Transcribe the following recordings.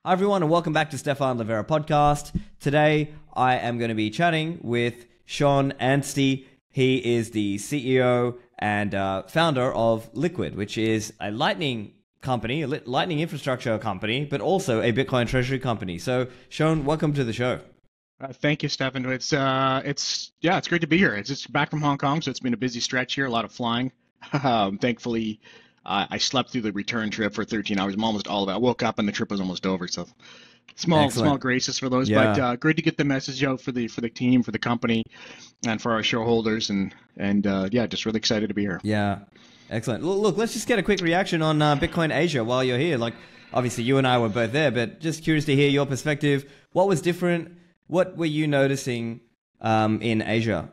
Hi everyone and welcome back to Stephan Livera podcast. Today I am going to be chatting with Shone Anstey. He is the CEO and founder of Liquid, which is a Lightning company, a Lightning infrastructure company, but also a Bitcoin Treasury company. So Shone, welcome to the show. Thank you, Stephan. It's great to be here. It's just back from Hong Kong, so it's been a busy stretch here, a lot of flying. Thankfully, I slept through the return trip for 13 hours. I'm almost all of it. I woke up and the trip was almost over. So small graces for those, Yeah. but great to get the message out for the team, for the company, and for our shareholders, and just really excited to be here. Yeah, excellent. Look, let's just get a quick reaction on Bitcoin Asia while you're here. Like, obviously you and I were both there, but just curious to hear your perspective. What was different? What were you noticing in Asia?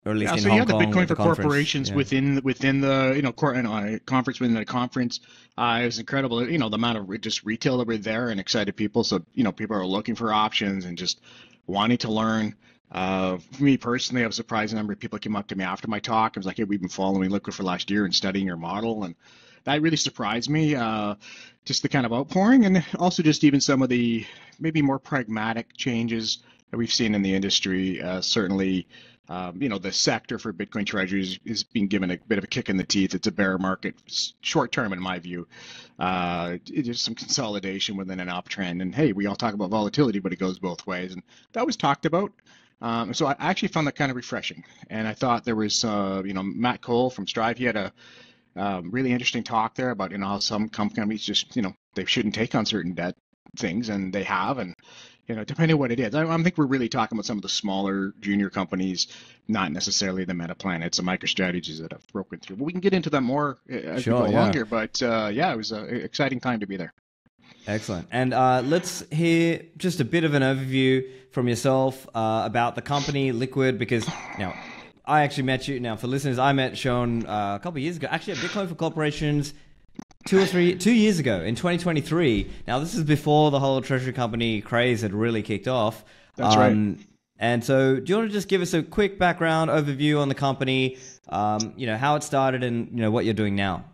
Or at least in so Hong you had the Kong Bitcoin for conference. corporations within the conference within the conference. It was incredible. The amount of just retail that were there and excited people. So people are looking for options and just wanting to learn. For me personally, I was surprised the number of people came up to me after my talk. I was like, "Hey, we've been following Liquid for last year and studying your model," and that really surprised me. Just the kind of outpouring, and also just even some of the maybe more pragmatic changes that we've seen in the industry. Certainly. The sector for Bitcoin treasuries is being given a bit of a kick in the teeth. It's a bear market, short term in my view. There's some consolidation within an uptrend. And hey, we all talk about volatility, but it goes both ways. And that was talked about. So I actually found that kind of refreshing. And I thought there was, Matt Cole from Strive, he had a really interesting talk there about, how some companies just, they shouldn't take on certain debt things, and they have. And depending on what it is, I think we're really talking about some of the smaller junior companies, not necessarily the meta planets, the MicroStrategies that have broken through. But we can get into that more as we go along here. But it was an exciting time to be there. Excellent. And let's hear just a bit of an overview from yourself about the company Liquid, because now I actually met you. Now, for listeners, I met Shone a couple of years ago, actually at Bitcoin for Corporations 2 years ago in 2023. Now, this is before the whole Treasury company craze had really kicked off. That's right. And so do you want to just give us a quick background overview on the company, how it started and, what you're doing now?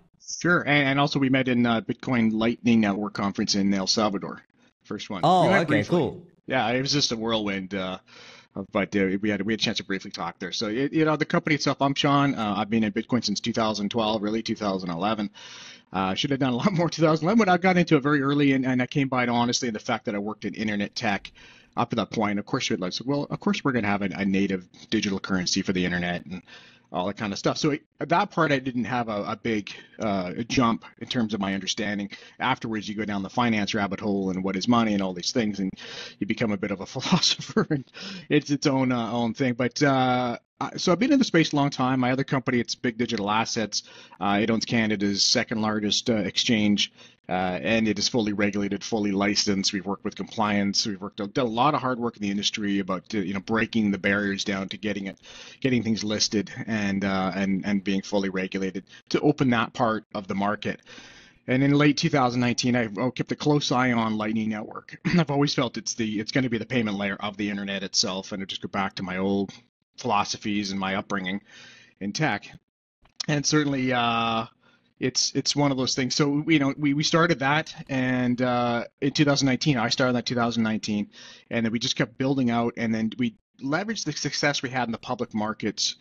Sure. And also we met in Bitcoin Lightning Network conference in El Salvador. First one. Oh, okay, briefly. cool. Yeah, it was just a whirlwind. But we had a chance to briefly talk there. So, the company itself, I'm Sean. I've been in Bitcoin since 2012, really 2011. Should have done a lot more 2011, but I got into it very early, and I came by it honestly the fact that I worked in internet tech up to that point. Of course, of course we're going to have a native digital currency for the internet and all that kind of stuff. So at that part, I didn't have a big jump in terms of my understanding. Afterwards, you go down the finance rabbit hole and what is money and all these things, and you become a bit of a philosopher, and it's its own thing. But so I've been in the space a long time. My other company, it's Big Digital Assets. It owns Canada's second largest exchange, and it is fully regulated, fully licensed. We've worked with compliance. We've done a lot of hard work in the industry about breaking the barriers down to getting things listed and being fully regulated to open that part of the market. And in late 2019, I kept a close eye on Lightning Network. I've always felt it's going to be the payment layer of the internet itself, and I just go back to my old philosophies and my upbringing in tech. And certainly it's one of those things. So we started that, and in 2019, I started that 2019, and then we just kept building out, and then we leveraged the success we had in the public markets.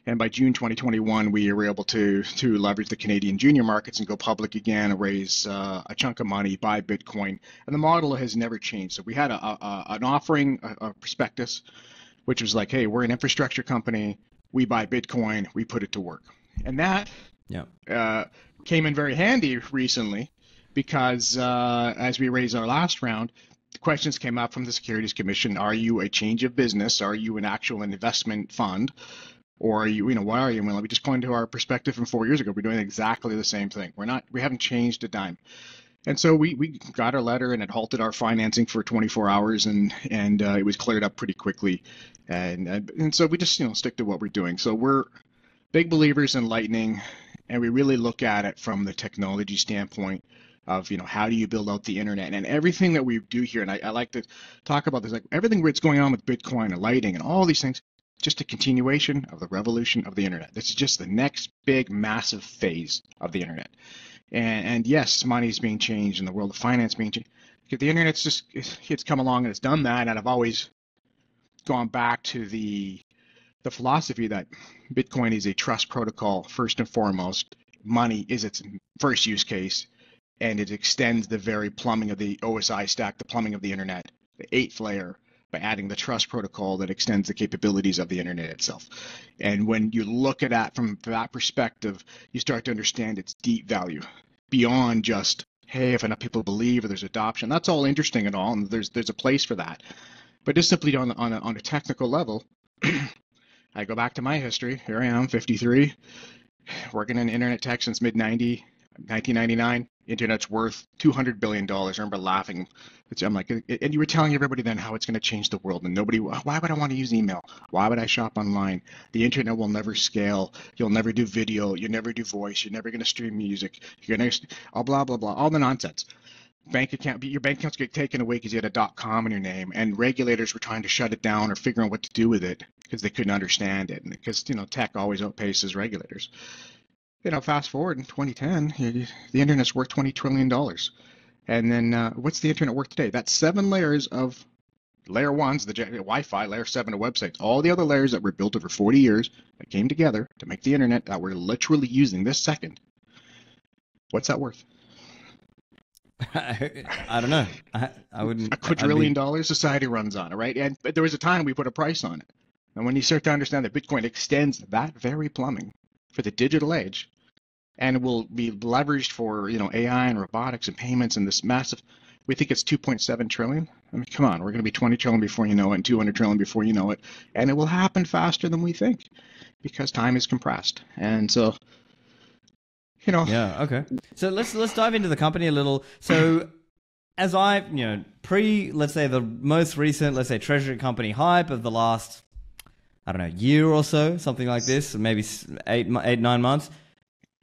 And by June 2021, we were able to leverage the Canadian junior markets and go public again and raise a chunk of money, buy Bitcoin. And the model has never changed. So we had an offering, a prospectus, which was like, hey, we're an infrastructure company. We buy Bitcoin. We put it to work. And that came in very handy recently because as we raised our last round, the questions came up from the Securities Commission. Are you a change of business? Are you an actual investment fund? Or are you, what are you? Well, we just pointed to our perspective from 4 years ago. We're doing exactly the same thing. We haven't changed a dime. And so we got our letter, and it halted our financing for 24 hours, and it was cleared up pretty quickly. And so we just, stick to what we're doing. So we're big believers in Lightning, and we really look at it from the technology standpoint of, how do you build out the internet and everything that we do here. And I like to talk about this, like everything that's going on with Bitcoin and Lightning and all these things, just a continuation of the revolution of the internet. This is just the next big, massive phase of the internet. And yes, money is being changed and the world of finance being changed, The internet's just, it's come along and it's done that. And I've always gone back to the philosophy that Bitcoin is a trust protocol first and foremost. Money is its first use case, and it extends the very plumbing of the OSI stack, the plumbing of the internet, the 8th layer, by adding the trust protocol that extends the capabilities of the internet itself. And when you look at that from that perspective, you start to understand its deep value beyond just, hey, if enough people believe or there's adoption. That's all interesting and all, and there's a place for that. But just simply on a technical level, I go back to my history. Here I am, 53, working in internet tech since mid-1999. Internet's worth $200 billion. I remember laughing. I'm like, and you were telling everybody then how it's going to change the world. And nobody, why would I want to use email? Why would I shop online? The internet will never scale. You'll never do video. You'll never do voice. You're never going to stream music. You're going to, blah, blah, blah, all the nonsense. Your bank accounts get taken away because you had a .com in your name, and regulators were trying to shut it down or figure out what to do with it because they couldn't understand it, and because tech always outpaces regulators. Fast forward in 2010, the internet's worth $20 trillion, and then what's the internet worth today? That's 7 layers of layer 1s, the Wi-Fi, layer 7 of websites, all the other layers that were built over 40 years that came together to make the internet that we're literally using this second. What's that worth? I don't know. I wouldn't. A quadrillion dollars society runs on it, right? But there was a time we put a price on it. And when you start to understand that Bitcoin extends that very plumbing for the digital age, and it will be leveraged for AI and robotics and payments and this massive, we think it's 2.7 trillion. I mean, come on, we're going to be 20 trillion before you know it, and 200 trillion before you know it, and it will happen faster than we think because time is compressed. And so, Yeah. Okay. So let's dive into the company a little. So as I, let's say the most recent, let's say Treasury company hype of the last, I don't know, year or so, something like this, maybe 9 months.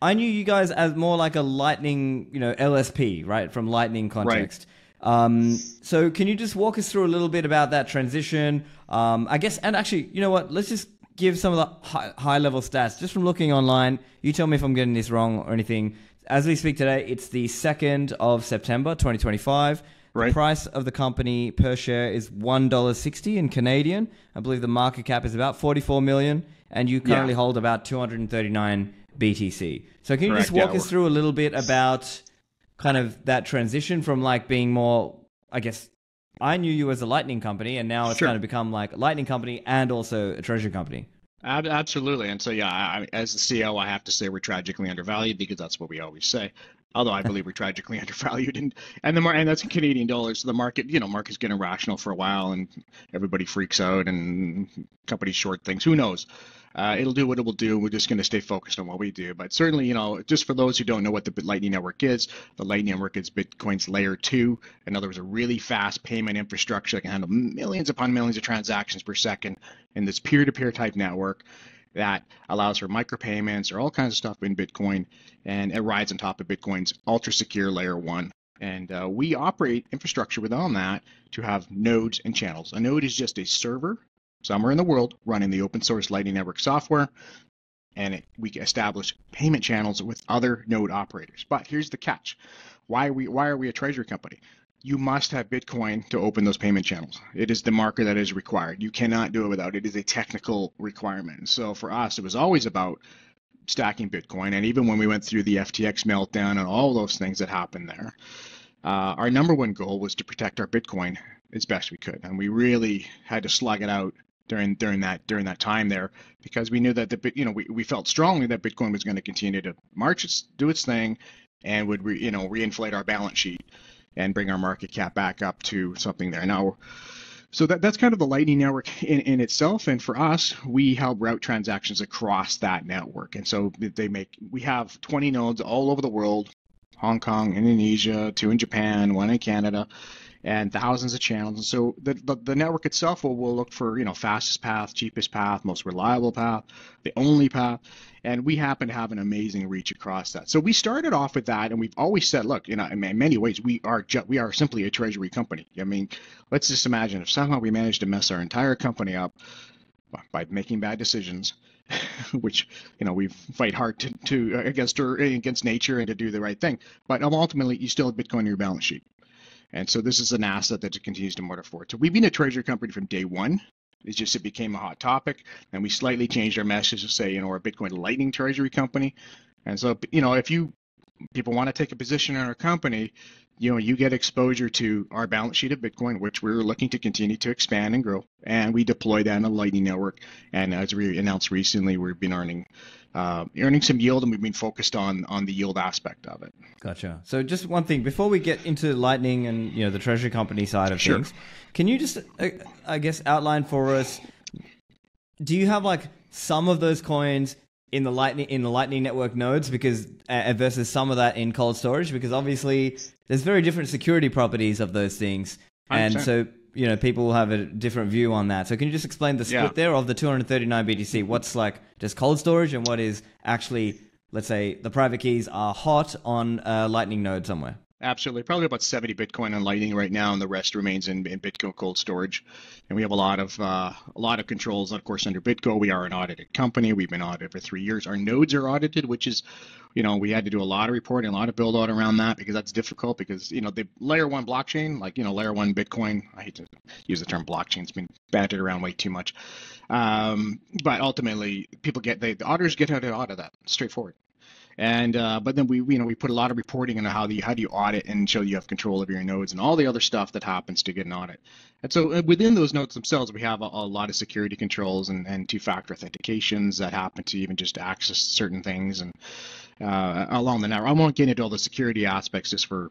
I knew you guys as more like a Lightning, LSP, right? From Lightning context. Right. So can you just walk us through a little bit about that transition? I guess, and actually, you know what? Let's just give some of the high level stats just from looking online. You tell me if I'm getting this wrong or anything. As we speak today, it's the 2nd of September, 2025. Right. The price of the company per share is $1.60 in Canadian. I believe the market cap is about 44 million, and you currently hold about 239 BTC. So can you just walk us through a little bit about kind of that transition from like being more, I guess, I knew you as a Lightning company, and now it's kind of become like a Lightning company and also a Treasury company. Absolutely. And so, as the CEO, I have to say we're tragically undervalued because that's what we always say. Although I believe we're tragically undervalued, and that's in Canadian dollars. So the market, market's getting irrational for a while, and everybody freaks out, and companies short things. Who knows? It'll do what it will do. We're just going to stay focused on what we do. But certainly, just for those who don't know what the Lightning Network is, the Lightning Network is Bitcoin's layer 2. In other words, a really fast payment infrastructure that can handle millions upon millions of transactions per second in this peer-to-peer type network that allows for micropayments or all kinds of stuff in Bitcoin, and it rides on top of Bitcoin's ultra-secure layer 1. And we operate infrastructure within that to have nodes and channels. A node is just a server somewhere in the world running the open source Lightning Network software, and we establish payment channels with other node operators. But here's the catch. Why are we a Treasury company? You must have Bitcoin to open those payment channels. It is the marker that is required. You cannot do it without it. It is a technical requirement. So for us, it was always about stacking Bitcoin. And even when we went through the FTX meltdown and all those things that happened there, our number one goal was to protect our Bitcoin as best we could. And we really had to slug it out during that time there, because we knew that we felt strongly that Bitcoin was going to continue to do its thing, and would reinflate our balance sheet and bring our market cap back up to something there. Now, so that's kind of the Lightning Network in itself. And for us, we help route transactions across that network. And so we have 20 nodes all over the world, Hong Kong, Indonesia, 2 in Japan, 1 in Canada, and thousands of channels. And so the network itself will look for, fastest path, cheapest path, most reliable path, the only path. And we happen to have an amazing reach across that. So we started off with that, and we've always said, look, in many ways, we are simply a Treasury company. I mean, let's just imagine if somehow we managed to mess our entire company up by making bad decisions, which we fight hard to against nature and to do the right thing. But ultimately, you still have Bitcoin in your balance sheet. And so this is an asset that continues to motor forward. So we've been a treasury company from day one. It became a hot topic, and we slightly changed our message to say, we're a Bitcoin Lightning treasury company. And so, if people want to take a position in our company, you get exposure to our balance sheet of Bitcoin, which we're looking to continue to expand and grow. And we deploy that in a Lightning network. And as we announced recently, we've been earning some yield, and we've been focused on the yield aspect of it. Gotcha. So just one thing before we get into Lightning and the treasury company side of things, can you just I guess outline for us? Do you have like some of those coins in the Lightning network nodes because versus some of that in cold storage? Because obviously there's very different security properties of those things, 100%. And so people will have a different view on that. So can you just explain the split there of the 239 BTC? What's like just cold storage and what is actually, let's say, the private keys are hot on a Lightning node somewhere? Absolutely. Probably about 70 Bitcoin on Lightning right now, and the rest remains in Bitcoin cold storage. And we have a lot of controls. Of course, under Bitco, we are an audited company. We've been audited for 3 years. Our nodes are audited, which is, we had to do a lot of reporting, a lot of build out around that because that's difficult because, the layer one blockchain, like, layer one Bitcoin, I hate to use the term blockchain. It's been bantered around way too much. But ultimately, the auditors get out of that. Straightforward. And but then we put a lot of reporting on how do you audit and show you have control of your nodes and all the other stuff that happens to get an audit. And so within those nodes themselves, we have a lot of security controls and two-factor authentications that happen to even just access certain things and along the network. I won't get into all the security aspects just for,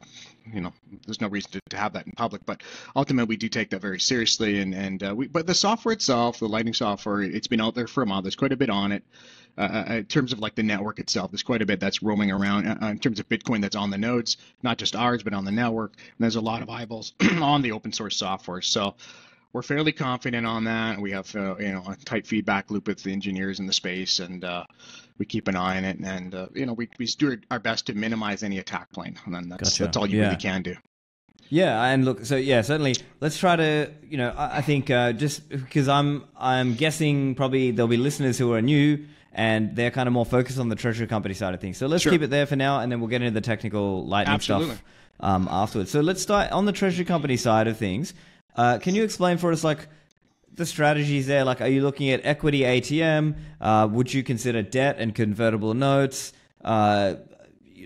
there's no reason to have that in public, but ultimately we do take that very seriously. But the software itself, the Lightning software, it's been out there for a month. There's quite a bit on it. In terms of like the network itself, there's quite a bit that's roaming around in terms of Bitcoin that's on the nodes, not just ours, but on the network. And there's a lot of eyeballs on the open source software. So we're fairly confident on that. We have a tight feedback loop with the engineers in the space, and we keep an eye on it. And we do our best to minimize any attack plane. And then that's all you really can do. Yeah, and look, so yeah, certainly. Let's try to, I think just because I'm guessing probably there'll be listeners who are new and they're kind of more focused on the treasury company side of things. So let's keep it there for now, and then we'll get into the technical Lightning stuff afterwards. So let's start on the treasury company side of things. Can you explain for us, like, the strategies there? Like, are you looking at equity ATM? Would you consider debt and convertible notes?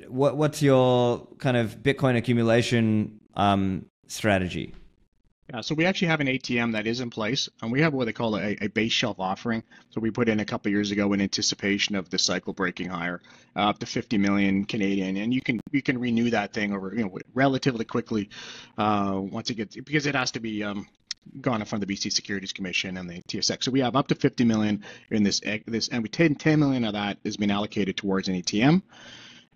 What's your kind of Bitcoin accumulation strategy? Yeah, so we actually have an ATM that is in place, and we have what they call a base shelf offering. So we put in a couple of years ago in anticipation of the cycle breaking higher, up to 50 million Canadian, and you can renew that thing over relatively quickly once it gets, because it has to be gone in front of the BC Securities Commission and the TSX. So we have up to 50 million in this, and 10 million of that has been allocated towards an ATM.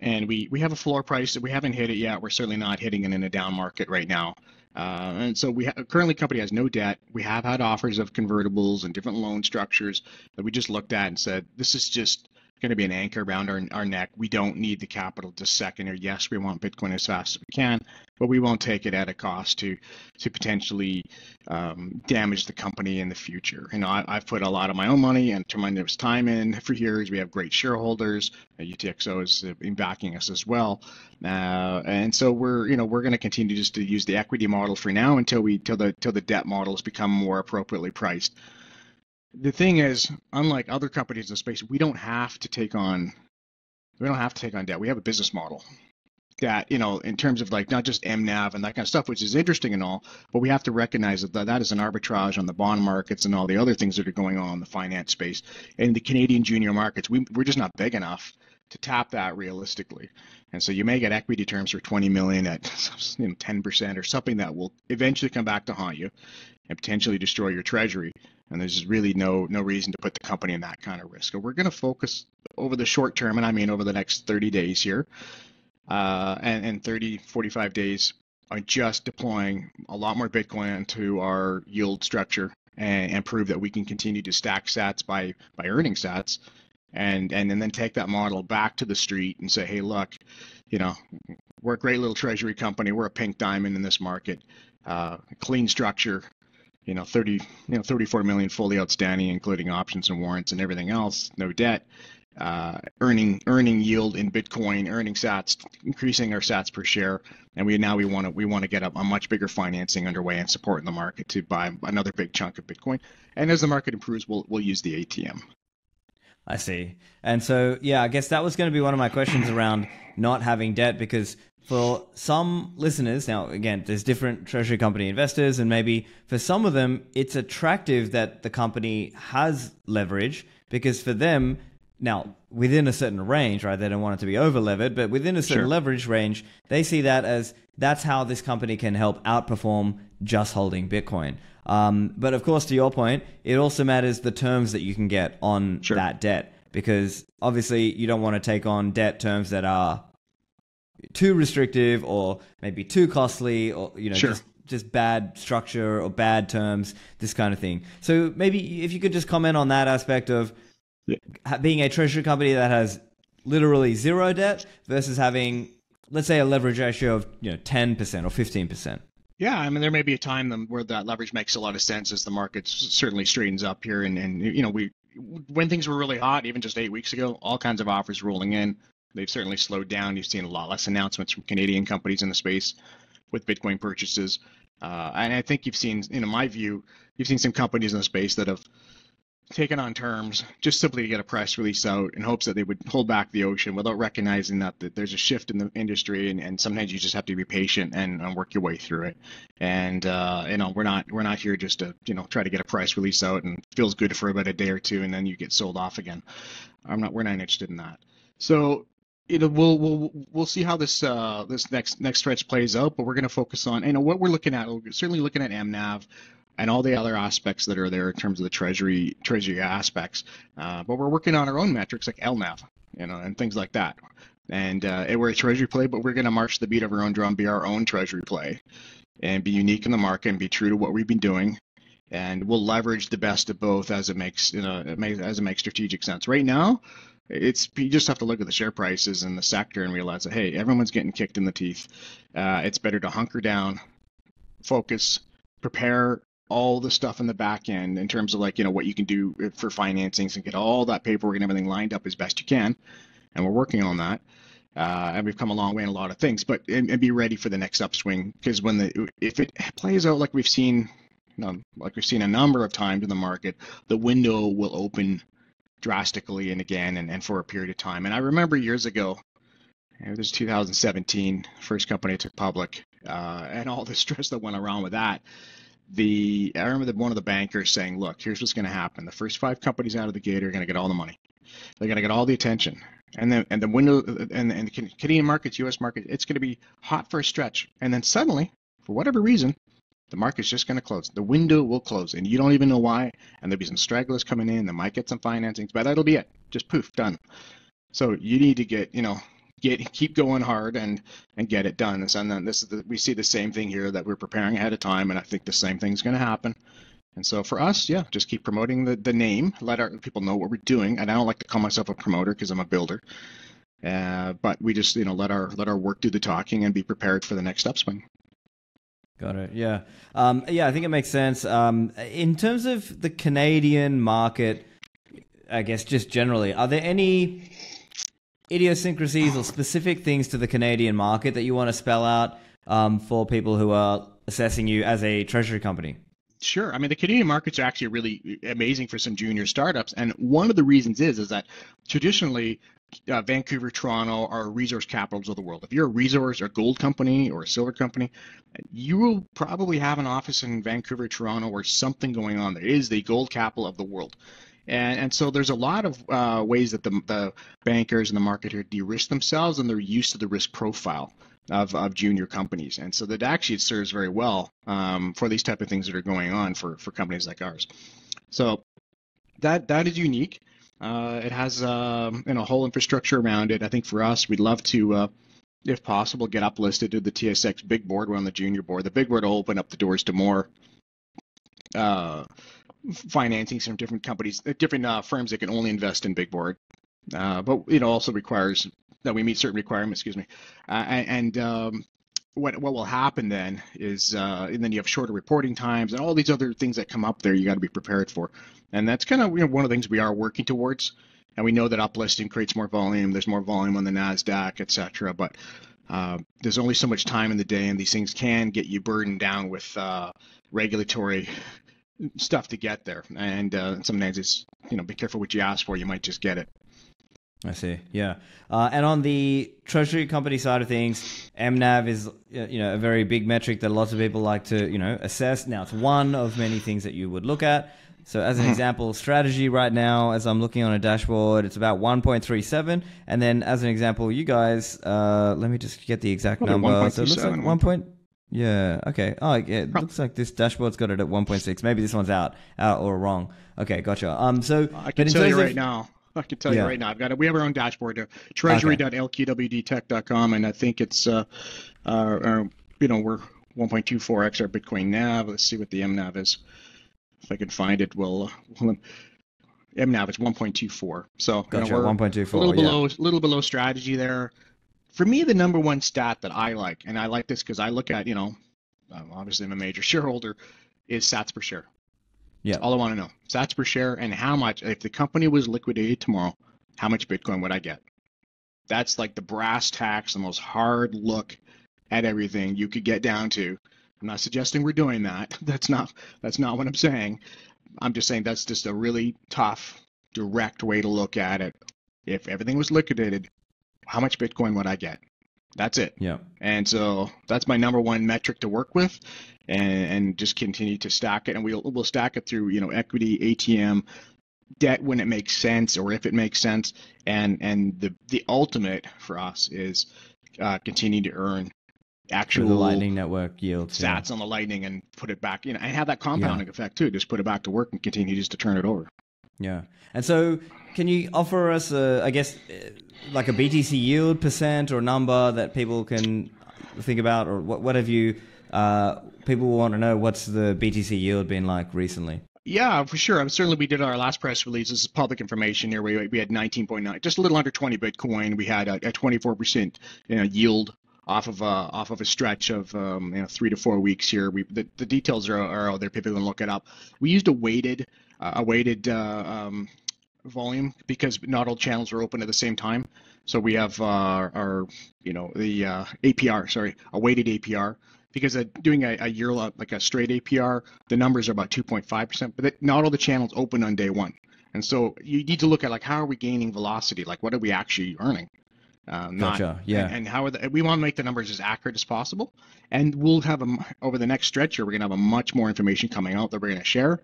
And we have a floor price that we haven't hit it yet. We're certainly not hitting it in a down market right now. And so currently the company has no debt. We have had offers of convertibles and different loan structures that we just looked at and said, this is just going to be an anchor around our neck. We don't need the capital to second, or yes, we want Bitcoin as fast as we can, but we won't take it at a cost to potentially damage the company in the future. I've put a lot of my own money and tremendous time in for years. We have great shareholders. UTXO has been backing us as well, and so we're going to continue just to use the equity model for now until the debt models become more appropriately priced. The thing is, unlike other companies in the space, we don't have to take on debt. We have a business model that, in terms of like not just mNAV and that kind of stuff, which is interesting and all, but we have to recognize that is an arbitrage on the bond markets and all the other things that are going on in the finance space. And the Canadian junior markets, we're just not big enough to tap that realistically. And so you may get equity terms for 20 million at 10% or something that will eventually come back to haunt you and potentially destroy your treasury. And there's really no reason to put the company in that kind of risk. So we're going to focus over the short term, and I mean over the next 30 days here, and 45 days on just deploying a lot more Bitcoin into our yield structure and prove that we can continue to stack sats by earning sats, and then take that model back to the street and say, hey, look, we're a great little treasury company. We're a pink diamond in this market, clean structure. 34 million fully outstanding, including options and warrants and everything else, no debt. earning yield in Bitcoin, earning Sats, increasing our Sats per share, and we want to get a much bigger financing underway and support in the market to buy another big chunk of Bitcoin. And as the market improves, we'll use the ATM. I see. And so, yeah, I guess that was going to be one of my questions around not having debt, because for some listeners, now, again, there's different treasury company investors, and maybe for some of them, it's attractive that the company has leverage, because for them, now, within a certain range, right, they don't want it to be over levered, but within a certain leverage range, they see that as that's how this company can help outperform just holding Bitcoin. But of course, to your point, it also matters the terms that you can get on that debt, because obviously you don't want to take on debt terms that are too restrictive or maybe too costly, or just bad structure or bad terms, this kind of thing. So maybe if you could just comment on that aspect of being a treasury company that has literally zero debt versus having, let's say, a leverage ratio of 10% or 15%. Yeah, I mean, there may be a time where that leverage makes a lot of sense as the market certainly straightens up here. And when things were really hot, even just 8 weeks ago, all kinds of offers rolling in. They've certainly slowed down. You've seen a lot less announcements from Canadian companies in the space with Bitcoin purchases. And I think you've seen, in my view, you've seen some companies in the space that have taken on terms just simply to get a press release out in hopes that they would hold back the ocean without recognizing that there's a shift in the industry, and sometimes you just have to be patient and work your way through it. And we're not here just to try to get a press release out and feels good for about a day or two and then you get sold off again. We're not interested in that. So we'll see how this next stretch plays out, but we're going to focus on what we're looking at. We're certainly looking at mNAV and all the other aspects that are there in terms of the treasury aspects. But we're working on our own metrics like LNAV, and things like that. And we're a treasury play, but we're going to march the beat of our own drum, be our own treasury play, and be unique in the market and be true to what we've been doing. And we'll leverage the best of both as it makes strategic sense. Right now, you just have to look at the share prices in the sector and realize that, hey, everyone's getting kicked in the teeth. It's better to hunker down, focus, prepare all the stuff in the back end in terms of what you can do for financings and get all that paperwork and everything lined up as best you can. And we're working on that. And we've come a long way in a lot of things, but and be ready for the next upswing, because if it plays out like we've seen a number of times in the market, the window will open drastically and again and for a period of time. And I remember years ago, it was 2017, first company I took public, and all the stress that went around with that. I remember one of the bankers saying, look, here's what's going to happen. The first 5 companies out of the gate are going to get all the money. They're going to get all the attention. And the window and the Canadian markets, US market, it's going to be hot for a stretch. And then suddenly, for whatever reason, the market's just going to close. The window will close, and you don't even know why. And there'll be some stragglers coming in. They might get some financings, but that'll be it. Just poof, done. So you need to keep going hard and get it done. And then we see the same thing here, that we're preparing ahead of time, and I think the same thing's going to happen. And so for us, just keep promoting the name, let our people know what we're doing. And I don't like to call myself a promoter because I'm a builder, but we just let our work do the talking and be prepared for the next upswing. Got it. Yeah. I think it makes sense. In terms of the Canadian market, I guess just generally, are there any idiosyncrasies or specific things to the Canadian market that you want to spell out for people who are assessing you as a treasury company? Sure. I mean, the Canadian markets are actually really amazing for some junior startups. And one of the reasons is that traditionally, Vancouver, Toronto are resource capitals of the world. If you're a resource or gold company or a silver company, you will probably have an office in Vancouver, Toronto, or something going on there. It is the gold capital of the world. And so there's a lot of ways that the bankers in the market here de-risk themselves, and they're used to the risk profile of junior companies. And so that actually serves very well for these type of things that are going on for companies like ours. So that is unique. It has a whole infrastructure around it. I think for us, we'd love to, if possible, get uplisted to the TSX big board. We're on the junior board. The big board will open up the doors to more financing from different companies, different firms that can only invest in big board. But it also requires that we meet certain requirements. Excuse me. What will happen then is, and then you have shorter reporting times and all these other things that come up there. You got to be prepared for, and that's kind of one of the things we are working towards. And we know that uplisting creates more volume. There's more volume on the NASDAQ, et cetera. But there's only so much time in the day, and these things can get you burdened down with regulatory stuff to get there. And sometimes it's, be careful what you ask for. You might just get it. I see. Yeah. And on the Treasury company side of things, mNAV is, a very big metric that lots of people like to, assess. Now, it's one of many things that you would look at. So as an example, strategy right now, as I'm looking on a dashboard, it's about 1.37. And then as an example, you guys, let me just get the exact number. So it looks like 1. Yeah. Okay. Oh, yeah, it looks like this dashboard's got it at 1.6. Maybe this one's out or wrong. Okay. Gotcha. So I can tell you right now. I can tell you right now. We have our own dashboard, treasury.lqwdtech.com, and I think it's we're 1.24x our Bitcoin NAV. Let's see what the mNAV is. If I can find it, mNAV is 1.24. So gotcha, we're 1.24, a little below strategy there. For me, the number one stat that I like, and I like this because I look at, obviously I'm a major shareholder, is sats per share. Yeah. That's all I want to know. Sats per share and how much, if the company was liquidated tomorrow, how much Bitcoin would I get? That's like the brass tacks, the most hard look at everything you could get down to. I'm not suggesting we're doing that. That's not what I'm saying. I'm just saying that's just a really tough, direct way to look at it. If everything was liquidated, how much Bitcoin would I get? That's it. Yeah. And so that's my number one metric to work with, and just continue to stack it. And we'll stack it through, equity, ATM, debt when it makes sense, or if it makes sense. And the ultimate for us is continue to earn actual the Lightning Network yields, sats on the Lightning, and put it back, and have that compounding effect too. Just put it back to work and continue just to turn it over. Yeah. And so can you offer us, like a BTC yield percent or number that people can think about, or what have you, people want to know what's the BTC yield been like recently? Yeah, for sure. Certainly, we did our last press release. This is public information here. We had 19.9, just a little under 20 Bitcoin. We had a 24% yield off of a stretch of 3 to 4 weeks here. The details are out there. People can look it up. We used a weighted volume because not all channels are open at the same time. So we have our APR, a weighted APR, because doing a year like a straight APR, the numbers are about 2.5%, but not all the channels open on day one. And so you need to look at, like, how are we gaining velocity? Like, what are we actually earning? Gotcha. Yeah. And how are we want to make the numbers as accurate as possible. And we'll have over the next stretch here, we're going to have a much more information coming out that we're going to share.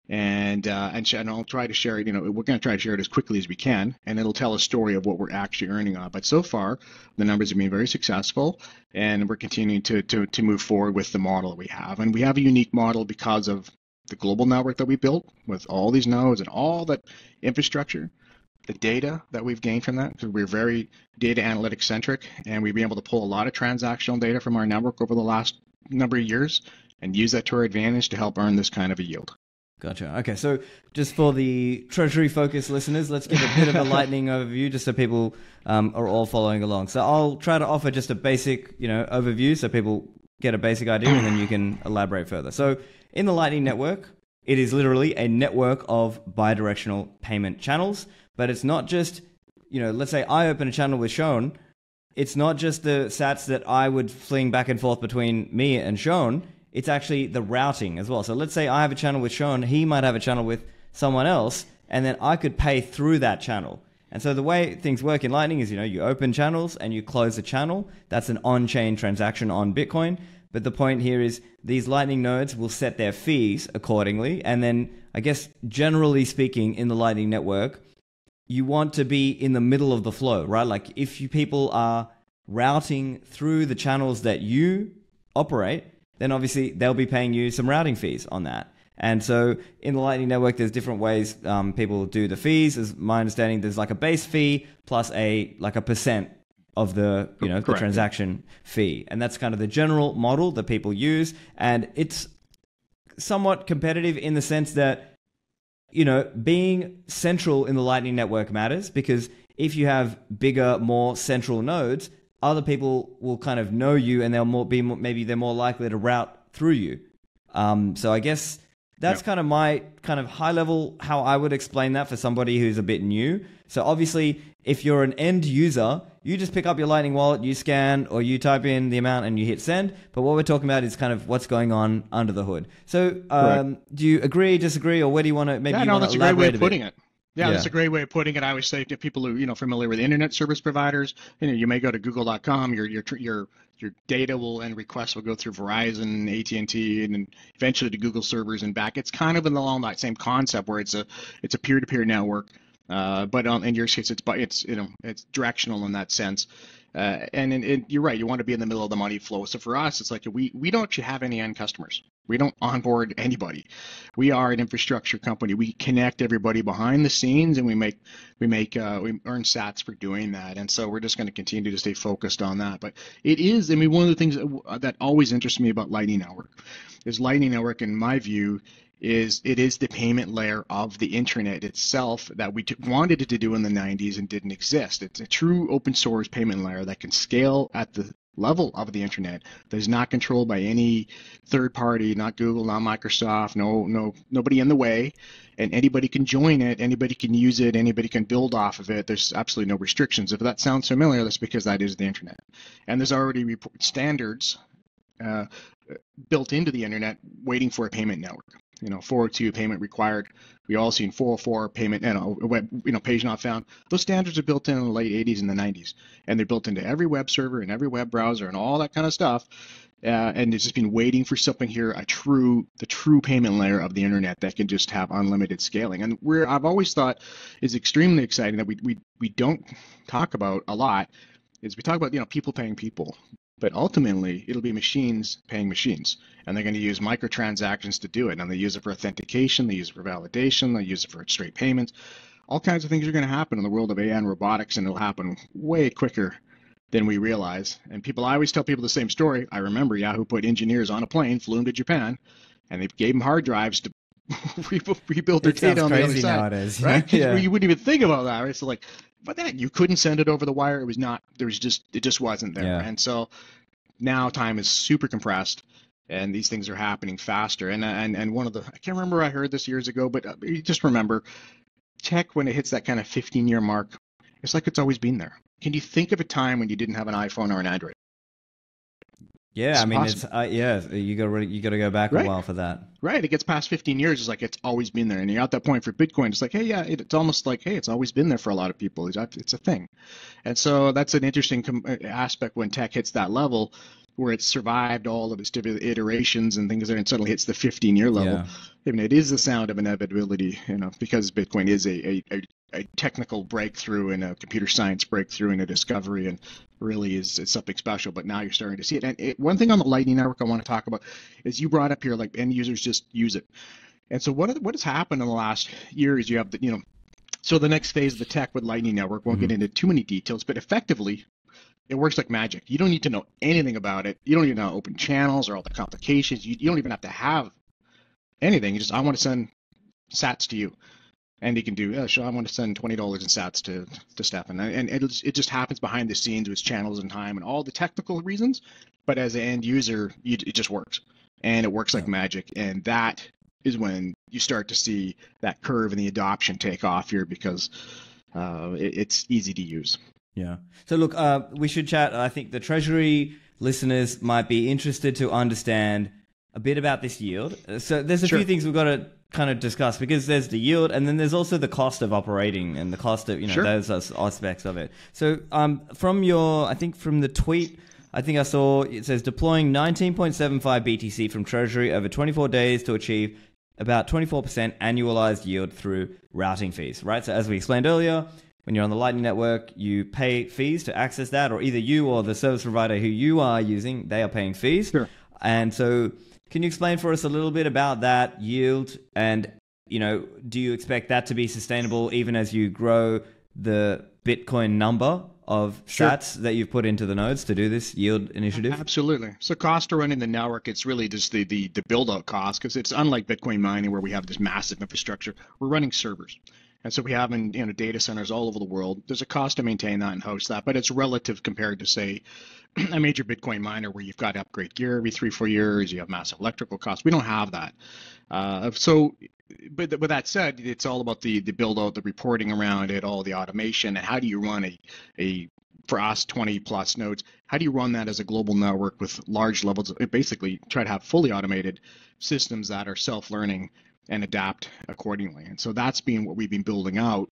And I'll try to share it. We're going to try to share it as quickly as we can, and it'll tell a story of what we're actually earning on. But so far, the numbers have been very successful, and we're continuing to move forward with the model that we have. And we have a unique model because of the global network that we built with all these nodes and all that infrastructure, the data that we've gained from that, because we're very data analytics centric, and we've been able to pull a lot of transactional data from our network over the last number of years and use that to our advantage to help earn this kind of a yield. Gotcha. Okay, so just for the Treasury-focused listeners, let's give a bit of a lightning overview just so people are all following along. So I'll try to offer just a basic, overview so people get a basic idea, and then you can elaborate further. So in the Lightning Network, it is literally a network of bidirectional payment channels, but it's not just, let's say I open a channel with Shone. It's not just the sats that I would fling back and forth between me and Shone. It's actually the routing as well. So let's say I have a channel with Shone, he might have a channel with someone else, and then I could pay through that channel. And so the way things work in Lightning is, you open channels and you close a channel. That's an on-chain transaction on Bitcoin. But the point here is these Lightning nodes will set their fees accordingly. And then I guess generally speaking in the Lightning Network, you want to be in the middle of the flow, right? Like if people are routing through the channels that you operate, then obviously they'll be paying you some routing fees on that. And so in the Lightning Network, there's different ways people do the fees. As my understanding, there's like a base fee plus a percent of the the transaction fee, and that's kind of the general model that people use. And it's somewhat competitive in the sense that being central in the Lightning Network matters, because if you have bigger, more central nodes, other people will kind of know you, and maybe they're more likely to route through you. So I guess That's kind of my kind of high level how I would explain that for somebody who's a bit new. So obviously, if you're an end user, you just pick up your Lightning wallet, you scan, or you type in the amount and you hit send. But what we're talking about is kind of what's going on under the hood. So do you agree, disagree, or where do you want to maybe you want to elaborate a bit? That's a great way of putting it. Yeah, that's a great way of putting it. I always say to people who, familiar with internet service providers, you may go to google.com, your data and requests will go through Verizon, AT&T, and eventually to Google servers and back. It's kind of along that same concept where it's a peer-to-peer network, but in your case, it's directional in that sense. And you're right, you want to be in the middle of the money flow. So for us, it's like we don't actually have any end customers. We don't onboard anybody. We are an infrastructure company. We connect everybody behind the scenes, and we earn sats for doing that. And so we're just going to continue to stay focused on that. But it is, one of the things that always interests me about Lightning Network is Lightning Network, in my view, it is the payment layer of the internet itself that we wanted it to do in the 90s and didn't exist. It's a true open source payment layer that can scale at the level of the internet, that is not controlled by any third party, not Google, not Microsoft, nobody in the way, and anybody can join it, anybody can use it, anybody can build off of it. There's absolutely no restrictions. If that sounds familiar, that's because that is the internet. And there's already standards built into the internet waiting for a payment network. 402 payment required. We all seen 404 payment, web, page not found. Those standards are built in the late 80s and the 90s, and they're built into every web server and every web browser and all that kind of stuff. And it's just been waiting for something here, the true payment layer of the internet that can just have unlimited scaling. And I've always thought is extremely exciting that we don't talk about a lot is we talk about people paying people. But ultimately, it'll be machines paying machines, and they're going to use microtransactions to do it. And they use it for authentication, they use it for validation, they use it for straight payments. All kinds of things are going to happen in the world of AI and robotics, and it'll happen way quicker than we realize. And I always tell people the same story. I remember Yahoo put engineers on a plane, flew them to Japan, and they gave them hard drives to rebuild their data on the other side. Nowadays, right? Yeah. You wouldn't even think about that, right? So but then you couldn't send it over the wire. It just wasn't there. Yeah. And so now time is super compressed, and these things are happening faster. And I can't remember, I heard this years ago, but you just remember, tech, when it hits that kind of 15-year mark, it's like it's always been there. Can you think of a time when you didn't have an iPhone or an Android? Yeah, it's you got to go back a while for that. Right, it gets past 15 years. It's like it's always been there, and you're at that point for Bitcoin. It's like, hey, yeah, it's almost like, hey, it's always been there for a lot of people. It's a thing, and so that's an interesting aspect when tech hits that level, where it's survived all of its different iterations and things there, and suddenly hits the 15-year level. Yeah. It is the sound of inevitability, because Bitcoin is a technical breakthrough and a computer science breakthrough and a discovery, and really it's something special. But now you're starting to see it. And one thing on the Lightning Network I want to talk about is you brought up here, like, end users just use it. And so what has happened in the last year is you have so the next phase of the tech with Lightning Network, won't get into too many details, but effectively it works like magic. You don't need to know anything about it. You don't even know how to open channels or all the complications. You don't even have to have anything. You just, I want to send sats to you. And you can do, sure, I want to send $20 in sats to Stephan. And it just happens behind the scenes with channels and time and all the technical reasons. But as an end user, it just works. And it works like magic. And that is when you start to see that curve and the adoption take off here, because it's easy to use. Yeah. So look, we should chat. I think the Treasury listeners might be interested to understand a bit about this yield. So there's a few things we've got to kind of discuss, because there's the yield, and then there's also the cost of operating and the cost of, those aspects of it. So from the tweet, I think I saw it says deploying 19.75 BTC from Treasury over 24 days to achieve about 24% annualized yield through routing fees, right? So as we explained earlier, when you're on the Lightning Network, you pay fees to access that, or either you or the service provider who you are using, they are paying fees. Sure. And so can you explain for us a little bit about that yield, and do you expect that to be sustainable even as you grow the Bitcoin number of sats that you've put into the nodes to do this yield initiative? Absolutely. So cost to running the network, it's really just the build out cost, because it's unlike Bitcoin mining where we have this massive infrastructure. We're running servers. And so we have data centers all over the world. There's a cost to maintain that and host that, but it's relative compared to, say, a major Bitcoin miner where you've got to upgrade gear every 3-4 years. You have massive electrical costs. We don't have that. But with that said, it's all about the build out, the reporting around it, all the automation, and how do you run a for us 20 plus nodes, how do you run that as a global network with large levels of, basically try to have fully automated systems that are self-learning and adapt accordingly. And so that's been what we've been building out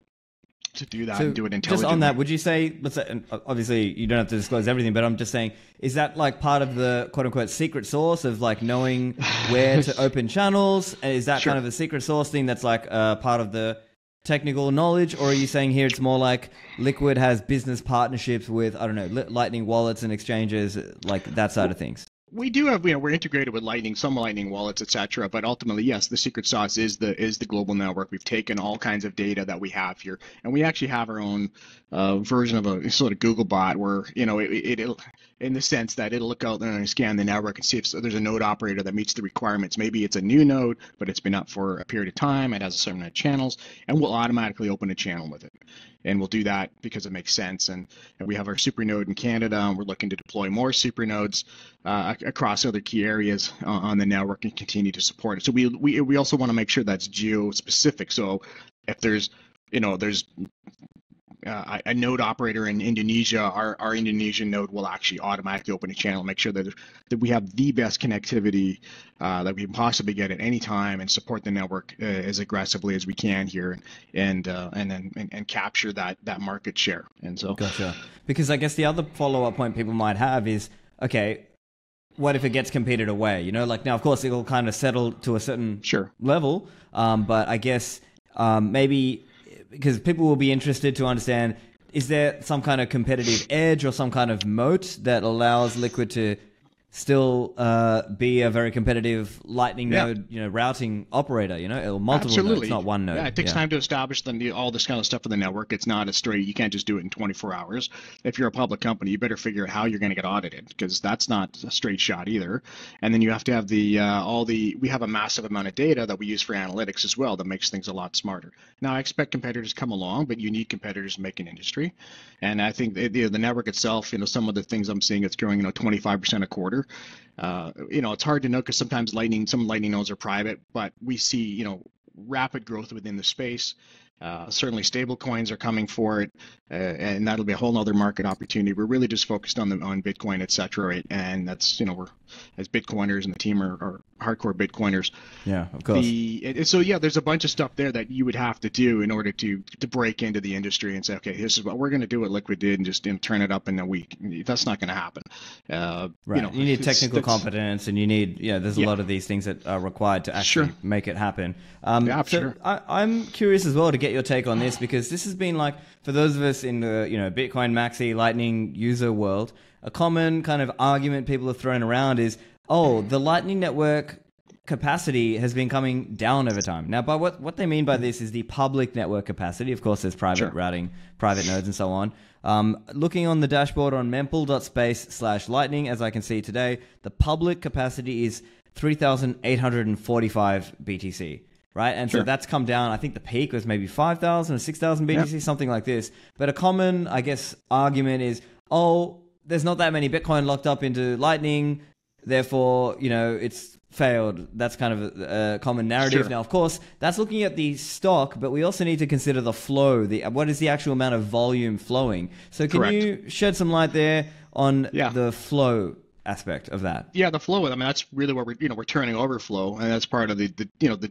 to do that and do it intelligently. Just on that, would you say, let's say, and obviously you don't have to disclose everything, but I'm just saying, is that like part of the quote unquote secret sauce of like knowing where to open channels? Is that kind of a secret sauce thing that's like part of the technical knowledge? Or are you saying here it's more like Liquid has business partnerships with, I don't know, Lightning wallets and exchanges, like that side of things? We do have, we're integrated with Lightning, some Lightning wallets, etc. But ultimately, yes, the secret sauce is the global network. We've taken all kinds of data that we have here, and we actually have our own version of a sort of Google bot where, it'll, in the sense that it'll look out there and scan the network and see if there's a node operator that meets the requirements. Maybe it's a new node, but it's been up for a period of time. It has a certain amount of channels, and we'll automatically open a channel with it. And we'll do that because it makes sense. And we have our super node in Canada, and we're looking to deploy more super nodes across other key areas on the network and continue to support it. So we also want to make sure that's geo specific. So if there's a node operator in Indonesia, our Indonesian node will actually automatically open a channel, make sure that we have the best connectivity that we can possibly get at any time, and support the network as aggressively as we can here, and capture that market share. And so, gotcha. Because I guess the other follow-up point people might have is, okay, what if it gets competed away? Like now, of course, it'll kind of settle to a certain level, but I guess maybe, because people will be interested to understand, is there some kind of competitive edge or some kind of moat that allows Liquid to still be a very competitive Lightning node, routing operator, or multiple nodes, not one node. Yeah, it takes time to establish all this kind of stuff for the network. It's not a straight, you can't just do it in 24 hours. If you're a public company, you better figure out how you're going to get audited, because that's not a straight shot either. And then you have to have we have a massive amount of data that we use for analytics as well that makes things a lot smarter. Now, I expect competitors to come along, but you need competitors to make an industry. And I think the network itself, some of the things I'm seeing, it's growing, 25% a quarter. It's hard to know because sometimes some Lightning nodes are private, but we see, rapid growth within the space. Certainly stable coins are coming for it, and that'll be a whole other market opportunity. We're really just focused on Bitcoin, et cetera, right? And that's, we're, as Bitcoiners, and the team are hardcore Bitcoiners. Yeah, of course. So there's a bunch of stuff there that you would have to do in order to break into the industry and say, okay, this is what we're going to do what Liquid did, and just turn it up in a week. That's not going to happen. Right. You need technical competence, and you need, there's a lot of these things that are required to actually make it happen. I'm curious as well to get your take on this, because this has been like, for those of us in the Bitcoin Maxi Lightning user world, a common kind of argument people have thrown around is, the Lightning Network capacity has been coming down over time. Now, by what they mean by this is the public network capacity. Of course, there's private routing, private nodes, and so on. Looking on the dashboard on mempool.space/lightning, as I can see today, the public capacity is 3,845 BTC. Right, and so that's come down. I think the peak was maybe 5,000 or 6,000 BTC, something like this. But a common, I guess, argument is, there's not that many Bitcoin locked up into Lightning, therefore, it's failed. That's kind of a common narrative. Now, of course, that's looking at the stock, but we also need to consider the flow. What is the actual amount of volume flowing? So can you shed some light there on the flow aspect of that? Yeah, the flow. I mean, that's really what we're turning overflow, and that's part of the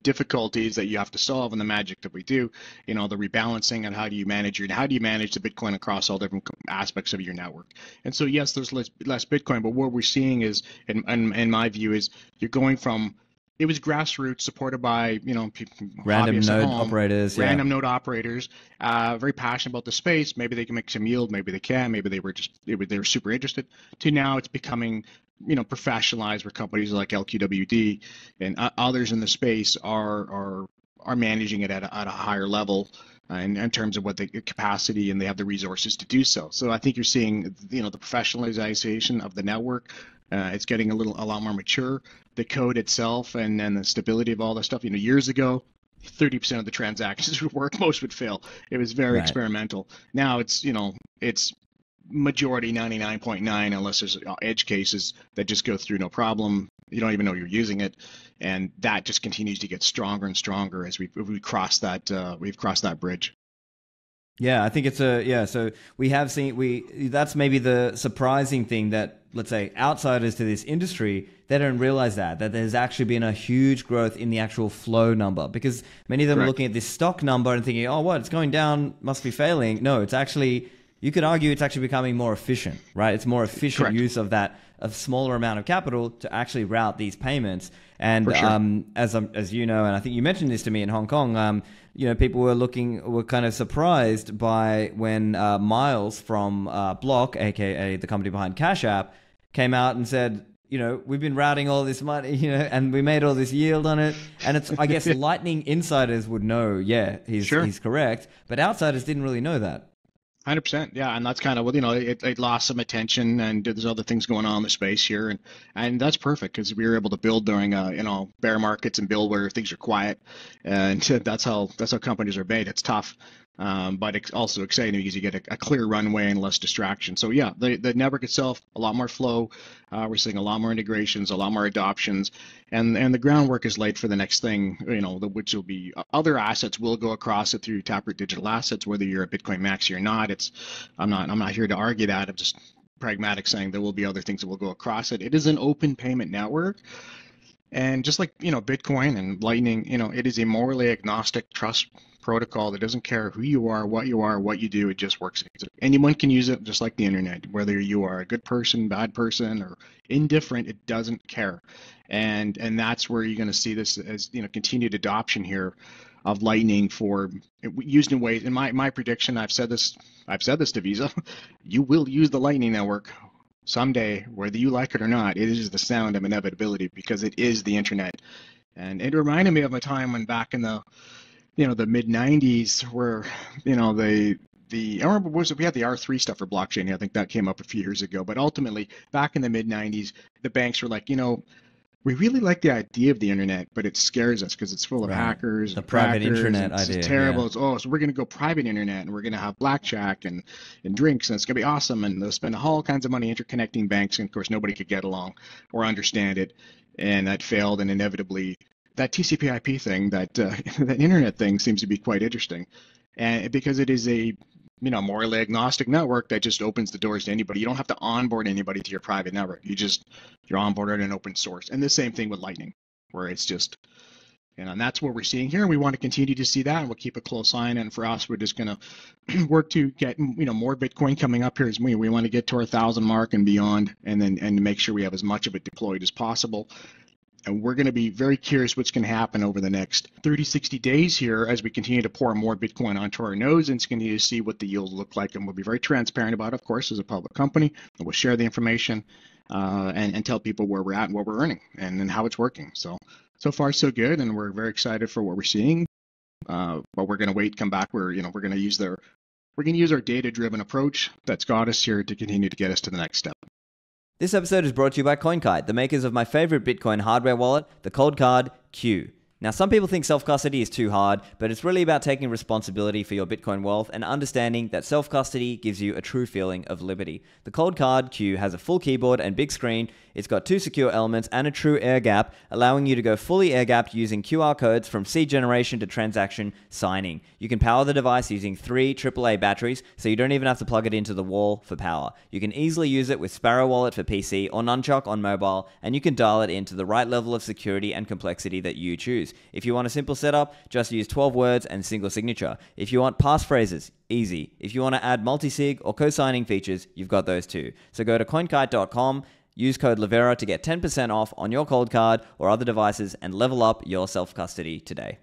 difficulties that you have to solve, and the magic that we do. The rebalancing, and how do you manage the Bitcoin across all different aspects of your network. And so yes, there's less Bitcoin, but what we're seeing is, in my view, is you're going from, it was grassroots, supported by random node operators, node operators, very passionate about the space. Maybe they can make some yield, maybe they can, maybe they were super interested. To now, it's becoming professionalized, where companies like LQWD and others in the space are managing it at a higher level. In terms of what the capacity, and they have the resources to do so. So I think you're seeing the professionalization of the network. It's getting a lot more mature. The code itself, and then the stability of all that stuff. Years ago, 30% of the transactions would work, most would fail. It was very Right. experimental. Now it's majority 99.9, unless there's edge cases that just go through no problem. You don't even know you're using it, and that just continues to get stronger and stronger as we cross that we've crossed that bridge. Yeah, I think it's so we have seen that's maybe the surprising thing, that, let's say, outsiders to this industry, they don't realize that there's actually been a huge growth in the actual flow number, because many of them are looking at this stock number and thinking, oh, what, it's going down, must be failing. No, it's actually, you could argue it's actually becoming more efficient, right? It's more efficient use of that, of smaller amount of capital to actually route these payments. And sure. As you know, and I think you mentioned this to me in Hong Kong, people were kind of surprised by when Miles from Block, aka the company behind Cash App, came out and said, we've been routing all this money, and we made all this yield on it. And it's, I guess, Lightning insiders would know, he's correct, but outsiders didn't really know that. 100%, yeah, and that's kind of what it lost some attention, and there's other things going on in the space here, and that's perfect, because we were able to build during bear markets and build where things are quiet, and that's how companies are made. It's tough, but it's also exciting because you get a clear runway and less distraction. So yeah, the network itself, a lot more flow. We're seeing a lot more integrations, a lot more adoptions, and the groundwork is laid for the next thing. Which will be other assets will go across it through Taproot Digital Assets, whether you're a Bitcoin maxi or not. I'm not here to argue that. I'm just pragmatic, saying there will be other things that will go across it. It is an open payment network. And just like, Bitcoin and Lightning, it is a morally agnostic trust protocol that doesn't care who you are, what you do. It just works. Anyone can use it, just like the internet, whether you are a good person, bad person, or indifferent, it doesn't care. And that's where you're going to see this as, continued adoption here of Lightning for used in ways. In my prediction, I've said this to Visa, you will use the Lightning network someday, whether you like it or not. It is the sound of inevitability, because it is the internet. And it reminded me of a time when back in the the mid 90s, where I remember we had the R3 stuff for blockchain. I think that came up a few years ago. But ultimately, back in the mid 90s, the banks were like, we really like the idea of the internet, but it scares us because it's full of hackers. The private internet idea. It's terrible. Yeah. So we're going to go private internet, and we're going to have blackjack and drinks, and it's going to be awesome. And they'll spend all kinds of money interconnecting banks. And of course, nobody could get along or understand it. And that failed. And inevitably, that TCP/IP thing, that internet thing, seems to be quite interesting. And because it is a morally agnostic network that just opens the doors to anybody. You don't have to onboard anybody to your private network. You're onboarded in open source. And the same thing with Lightning, where it's just, and that's what we're seeing here. And we want to continue to see that, and we'll keep a close eye on it. And for us, we're just going to work to get, more Bitcoin coming up here as we want to get to our 1,000 mark and beyond, and make sure we have as much of it deployed as possible. And we're going to be very curious what's going to happen over the next 30, 60 days here as we continue to pour more Bitcoin onto our nodes, and continue to see what the yields look like. And we'll be very transparent about it, of course, as a public company. And we'll share the information and tell people where we're at and what we're earning and how it's working. So far, so good. And we're very excited for what we're seeing. But we're going to come back. We're going to use our data-driven approach that's got us here to continue to get us to the next step. This episode is brought to you by CoinKite, the makers of my favorite Bitcoin hardware wallet, the Cold Card Q. Now, some people think self-custody is too hard, but it's really about taking responsibility for your Bitcoin wealth and understanding that self-custody gives you a true feeling of liberty. The Cold Card Q has a full keyboard and big screen. It's got 2 secure elements and a true air gap, allowing you to go fully air-gapped using QR codes from seed generation to transaction signing. You can power the device using 3 AAA batteries, so you don't even have to plug it into the wall for power. You can easily use it with Sparrow Wallet for PC or Nunchuck on mobile, and you can dial it into the right level of security and complexity that you choose. If you want a simple setup, just use 12 words and single signature. If you want passphrases, easy. If you want to add multi-sig or co-signing features, you've got those too. So go to coinkite.com, use code Livera to get 10% off on your cold card or other devices, and level up your self-custody today.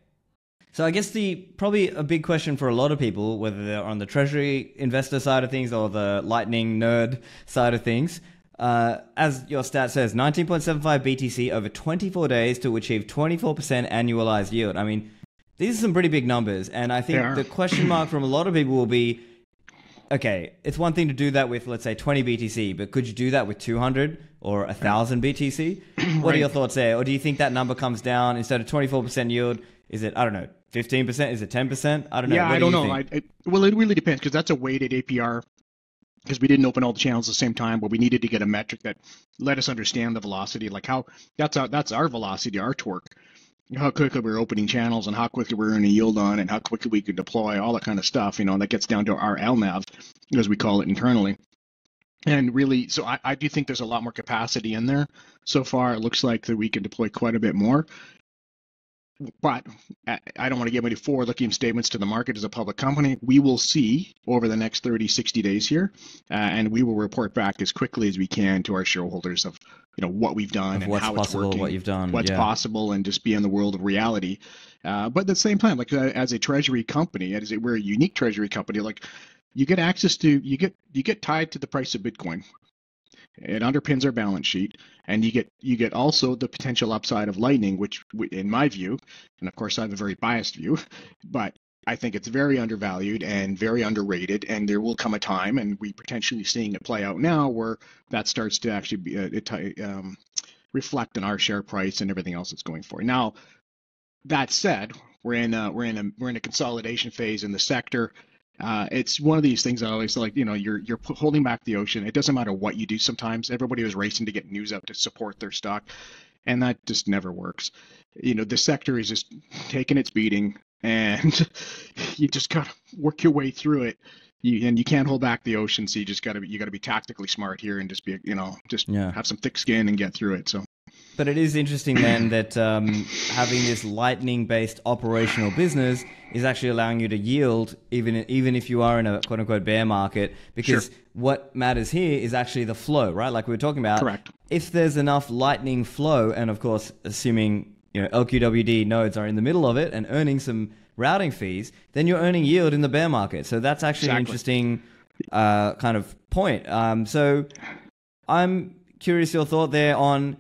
So I guess probably a big question for a lot of people, whether they're on the Treasury investor side of things or the Lightning nerd side of things, as your stat says, 19.75 BTC over 24 days to achieve 24% annualized yield. I mean, these are some pretty big numbers, and I think the question mark from a lot of people will be, okay, it's one thing to do that with, let's say, 20 BTC, but could you do that with 200 or 1,000 BTC? What are your thoughts there? Or do you think that number comes down instead of 24% yield? Is it, I don't know, 15%? Is it 10%? I don't know. Yeah, What I do don't you know. think? Well, it really depends because that's a weighted APR because we didn't open all the channels at the same time, but we needed to get a metric that let us understand the velocity, like how that's our velocity, our torque, how quickly we're opening channels and how quickly we're earning yield on and how quickly we can deploy, all that kind of stuff. That gets down to our LNAV, as we call it internally. And really, so I do think there's a lot more capacity in there. So far, it looks like that we can deploy quite a bit more. But I don't want to give any forward-looking statements to the market as a public company. We will see over the next 30, 60 days here, and we will report back as quickly as we can to our shareholders of what we've done and how it's working, what you've done, what's possible, and just be in the world of reality. But at the same time, like as a treasury company, we're a unique treasury company. Like you get access to, you get tied to the price of Bitcoin. It underpins our balance sheet, and you get also the potential upside of Lightning, which, in my view, and of course I have a very biased view, but I think it's very undervalued and very underrated, and there will come a time, and we potentially seeing it play out now, where that starts to actually be, reflect on our share price and everything else that's going for. Now, that said, we're in a consolidation phase in the sector. It's one of these things I always like, you're holding back the ocean. It doesn't matter what you do sometimes. Everybody was racing to get news out to support their stock, and that just never works. The sector is just taking its beating, and you just got to work your way through it. And you can't hold back the ocean, so you got to be tactically smart here and just be, have some thick skin and get through it. So. But it is interesting then that having this Lightning-based operational business is actually allowing you to yield even if you are in a quote-unquote bear market, because what matters here is actually the flow, right? Like we were talking about. Correct. If there's enough Lightning flow, and of course, assuming LQWD nodes are in the middle of it and earning some routing fees, then you're earning yield in the bear market. So that's actually an interesting kind of point. So I'm curious your thought there on,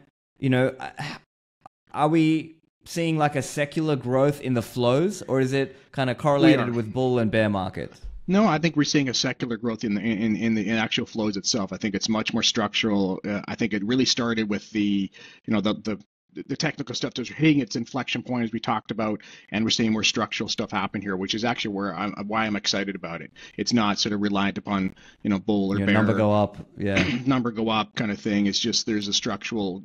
are we seeing like a secular growth in the flows, or is it kind of correlated with bull and bear markets? No, I think we're seeing a secular growth in the actual flows itself. I think it's much more structural. I think it really started with the technical stuff that's hitting its inflection point, as we talked about, and we're seeing more structural stuff happen here, which is actually why I'm excited about it. It's not sort of reliant upon bull or bear, number go up, number go up kind of thing. It's just there's a structural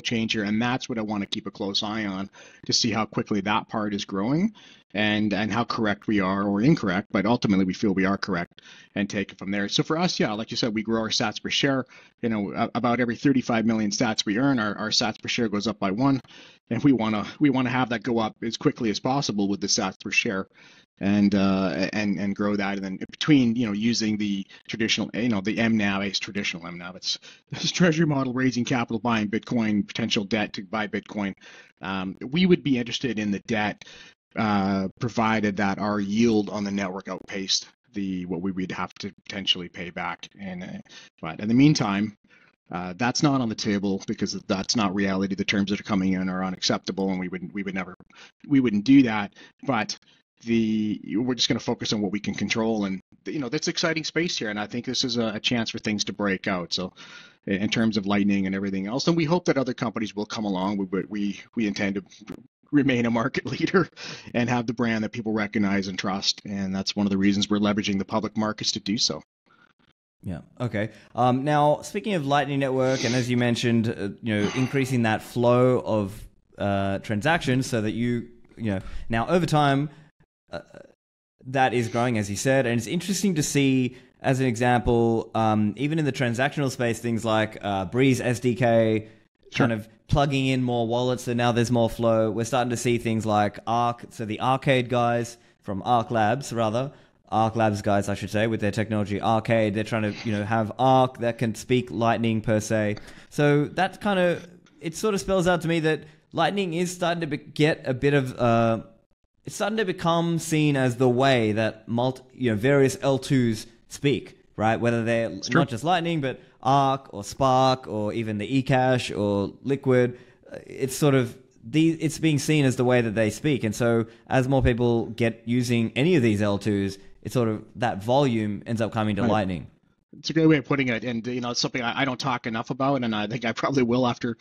change here, and that's what I want to keep a close eye on to see how quickly that part is growing. And how correct we are or incorrect, but ultimately we feel we are correct, and take it from there. So for us, like you said, we grow our sats per share. About every 35 million sats we earn, our sats per share goes up by 1, and we want to have that go up as quickly as possible with the sats per share, and grow that. And then between using the traditional the mNAV, it's traditional mNAV. It's this treasury model, raising capital, buying Bitcoin, potential debt to buy Bitcoin. We would be interested in the debt, provided that our yield on the network outpaced what we would have to potentially pay back. But in the meantime, that's not on the table, because that's not reality. The terms that are coming in are unacceptable, and we wouldn't do that. But we're just going to focus on what we can control, and that's exciting space here. And I think this is a chance for things to break out. So, in terms of Lightning and everything else, and we hope that other companies will come along. We intend to remain a market leader and have the brand that people recognize and trust, and that's one of the reasons we're leveraging the public markets to do so. Yeah. Okay. Now, speaking of Lightning Network, and as you mentioned, increasing that flow of transactions, so that now over time, that is growing, as you said, and it's interesting to see, as an example, even in the transactional space, things like Breeze SDK, kind of plugging in more wallets, so now there's more flow. We're starting to see things like Arc, so the Arcade guys from Arc Labs, guys, I should say, with their technology Arcade, they're trying to have Arc that can speak Lightning per se. So that it sort of spells out to me that Lightning is starting to get a bit of it's starting to become seen as the way that various L2s speak, right? Whether they're not just Lightning, but Arc or Spark or even the eCash or Liquid. It's sort of it's being seen as the way that they speak. And so as more people get using any of these L2s, it's sort of that volume ends up coming to Lightning. It's a great way of putting it, and it's something I don't talk enough about, and I think I probably will after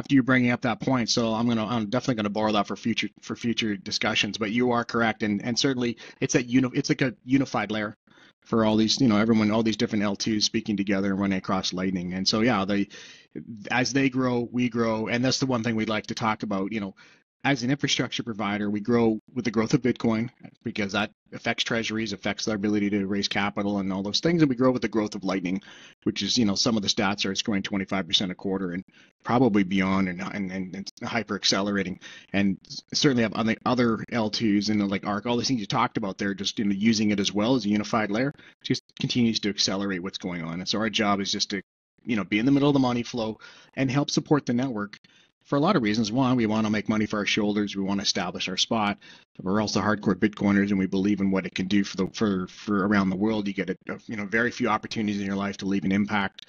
you bringing up that point. So I'm definitely gonna borrow that for future discussions. But you are correct, and certainly it's like a unified layer for all these, everyone, all these different L2s speaking together and running across Lightning. And so yeah, as they grow, we grow, and that's the one thing we'd like to talk about. As an infrastructure provider, we grow with the growth of Bitcoin because that affects treasuries, affects our ability to raise capital and all those things. And we grow with the growth of Lightning, which is, some of the stats are it's growing 25% a quarter and probably beyond, and hyper accelerating. And certainly on the other L2s and like ARC, all these things you talked about there, just using it as well as a unified layer, just continues to accelerate what's going on. And so our job is just to, be in the middle of the money flow and help support the network for a lot of reasons. One, we want to make money for our shoulders. We want to establish our spot. We're also hardcore Bitcoiners, and we believe in what it can do for around the world. You get very few opportunities in your life to leave an impact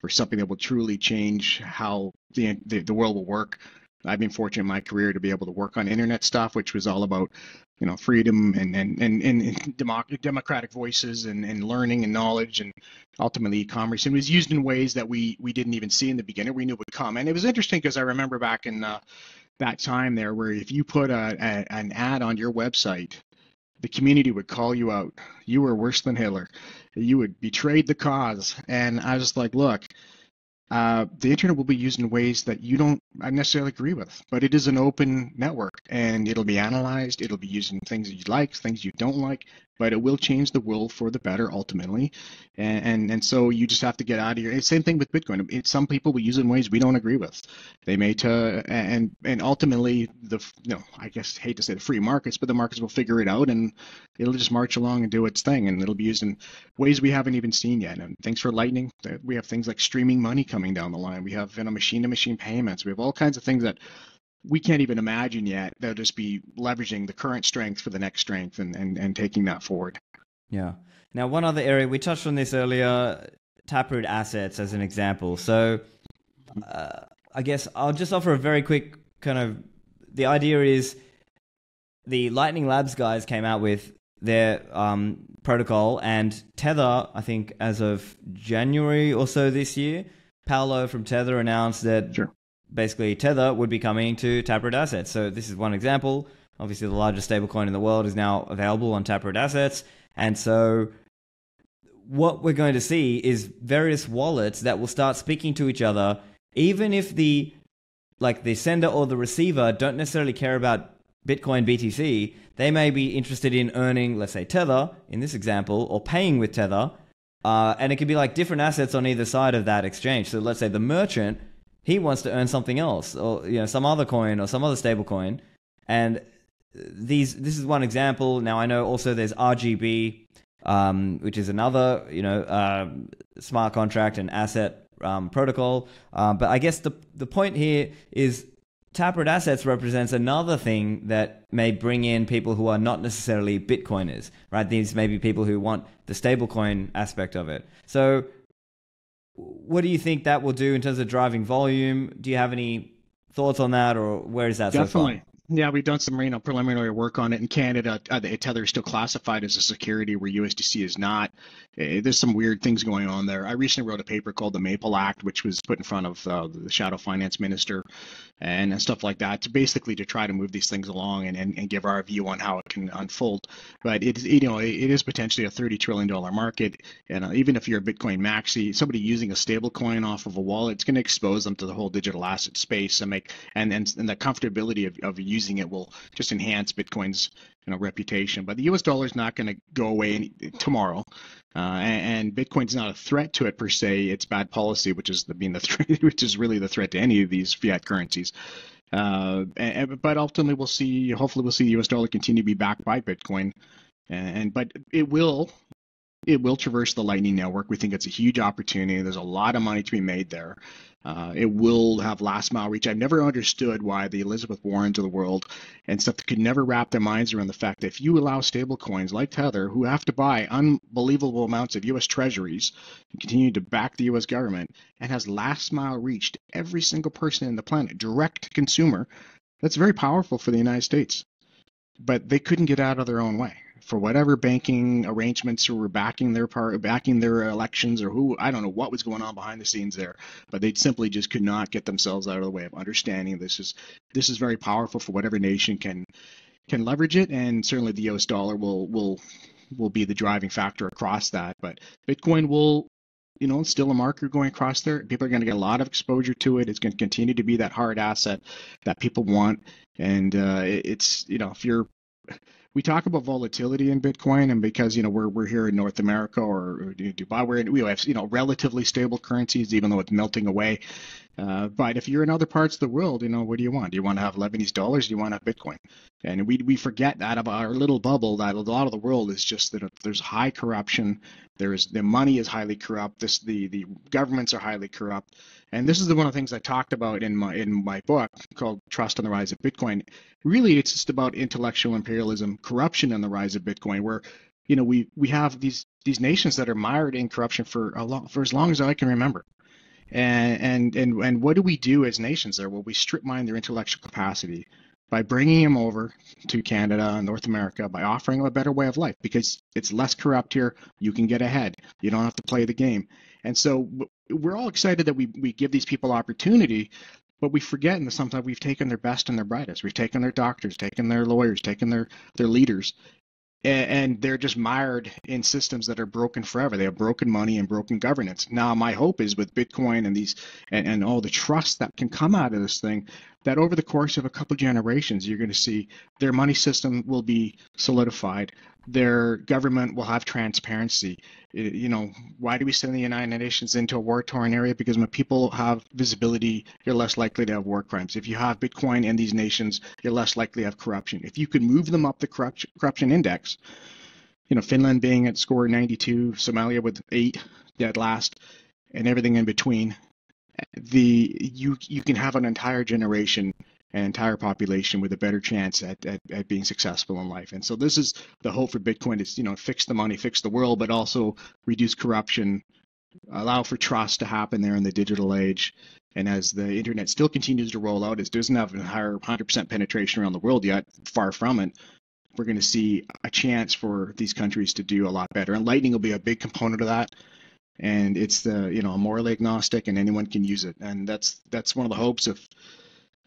for something that will truly change how the world will work. I've been fortunate in my career to be able to work on internet stuff, which was all about freedom and democratic voices and learning and knowledge and ultimately e-commerce. And it was used in ways that we didn't even see in the beginning. We knew it would come. And it was interesting because I remember back in that time there where if you put an ad on your website, the community would call you out. You were worse than Hitler. You would betrayed the cause. And I was like, look, the internet will be used in ways that you don't necessarily agree with, but it is an open network and it'll be analyzed. It'll be used in things that you like, things you don't like, but it will change the world for the better ultimately. And so you just have to get out of here. Same thing with Bitcoin. Some people will use it in ways we don't agree with. They may and ultimately I guess hate to say the free markets, but the markets will figure it out and it'll just march along and do its thing, and it'll be used in ways we haven't even seen yet. And thanks for Lightning, we have things like streaming money coming down the line. We have machine-to-machine payments. We have all kinds of things that we can't even imagine yet. They'll just be leveraging the current strength for the next strength and taking that forward. Yeah. Now, one other area, we touched on this earlier, Taproot assets as an example. So I guess I'll just offer a very quick the idea is the Lightning Labs guys came out with their protocol, and Tether, I think as of January or so this year, Paolo from Tether announced that basically Tether would be coming to Taproot assets. So this is one example. Obviously, the largest stablecoin in the world is now available on Taproot assets. And so what we're going to see is various wallets that will start speaking to each other, even if the sender or the receiver don't necessarily care about Bitcoin BTC. They may be interested in earning, let's say, Tether in this example, or paying with Tether. And it could be like different assets on either side of that exchange. So let's say the merchant, he wants to earn something else, or some other coin or some other stable coin. And this is one example. Now I know also there's RGB, which is another smart contract and asset protocol. But I guess the point here is Taproot assets represents another thing that may bring in people who are not necessarily Bitcoiners, right? These may be people who want the stablecoin aspect of it. So what do you think that will do in terms of driving volume? Do you have any thoughts on that, or where is that Definitely. so far? Yeah, we've done some preliminary work on it. In Canada, Tether is still classified as a security where USDC is not. There's some weird things going on there. I recently wrote a paper called the Maple Act, which was put in front of the Shadow Finance Minister and stuff like that, to try to move these things along and give our view on how it can unfold. But it is potentially a $30 trillion market, and even if you're a Bitcoin maxi, somebody using a stable coin off of a wallet, it's going to expose them to the whole digital asset space and the comfortability of using it will just enhance Bitcoin's reputation. But the US dollar is not going to go away tomorrow, and Bitcoin's not a threat to it per se. It's bad policy, which is which is really the threat to any of these fiat currencies. But ultimately, hopefully we'll see the US dollar continue to be backed by Bitcoin, but it will traverse the Lightning Network. We think it's a huge opportunity. There's a lot of money to be made there. It will have last mile reach. I've never understood why the Elizabeth Warrens of the world and stuff could never wrap their minds around the fact that if you allow stable coins like Tether, who have to buy unbelievable amounts of U.S. treasuries and continue to back the U.S. government, and has last mile reach to every single person in the planet, direct to consumer, that's very powerful for the United States. But they couldn't get out of their own way. for whatever banking arrangements who were backing their elections, or who, I don't know what was going on behind the scenes there, but they simply just could not get themselves out of the way of understanding this is very powerful for whatever nation can leverage it, and certainly the US dollar will be the driving factor across that. But Bitcoin will, still a marker going across there. People are going to get a lot of exposure to it. It's going to continue to be that hard asset that people want. And it's, if you're, we talk about volatility in Bitcoin, and because we're here in North America or Dubai, we have relatively stable currencies, even though it's melting away. But if you're in other parts of the world, what do you want? Do you want to have Lebanese dollars? Do you want to have Bitcoin? And we forget that about our little bubble, that a lot of the world is just that there's high corruption. The money is highly corrupt. The governments are highly corrupt. And this is one of the things I talked about in my book called Trust and the Rise of Bitcoin. Really, it's just about intellectual imperialism, corruption, and the rise of Bitcoin, where we have these nations that are mired in corruption for as long as I can remember. And what do we do as nations there? Well, we strip mine their intellectual capacity by bringing them over to Canada and North America, by offering them a better way of life, because it's less corrupt here. You can get ahead. You don't have to play the game. And so we're all excited that we give these people opportunity, but we forget, and sometimes we've taken their best and their brightest. We've taken their doctors, taken their lawyers, taken their leaders, and they're just mired in systems that are broken forever. They have broken money and broken governance. Now, my hope is with Bitcoin and these and all the trust that can come out of this thing, that over the course of a couple of generations, you're going to see their money system will be solidified. Their government will have transparency. Why do we send the United Nations into a war-torn area? Because when people have visibility, you're less likely to have war crimes. If you have Bitcoin in these nations, you're less likely to have corruption. If you can move them up the corruption index, Finland being at score 92, Somalia with 8, dead last, and everything in between, you can have an entire generation, an entire population with a better chance at being successful in life. And so this is the hope for Bitcoin, is fix the money, fix the world, but also reduce corruption, allow for trust to happen there in the digital age. And as the internet still continues to roll out, it doesn't have a higher 100% penetration around the world yet, far from it, we're going to see a chance for these countries to do a lot better. And Lightning will be a big component of that. And it's morally agnostic, and anyone can use it. And that's one of the hopes of,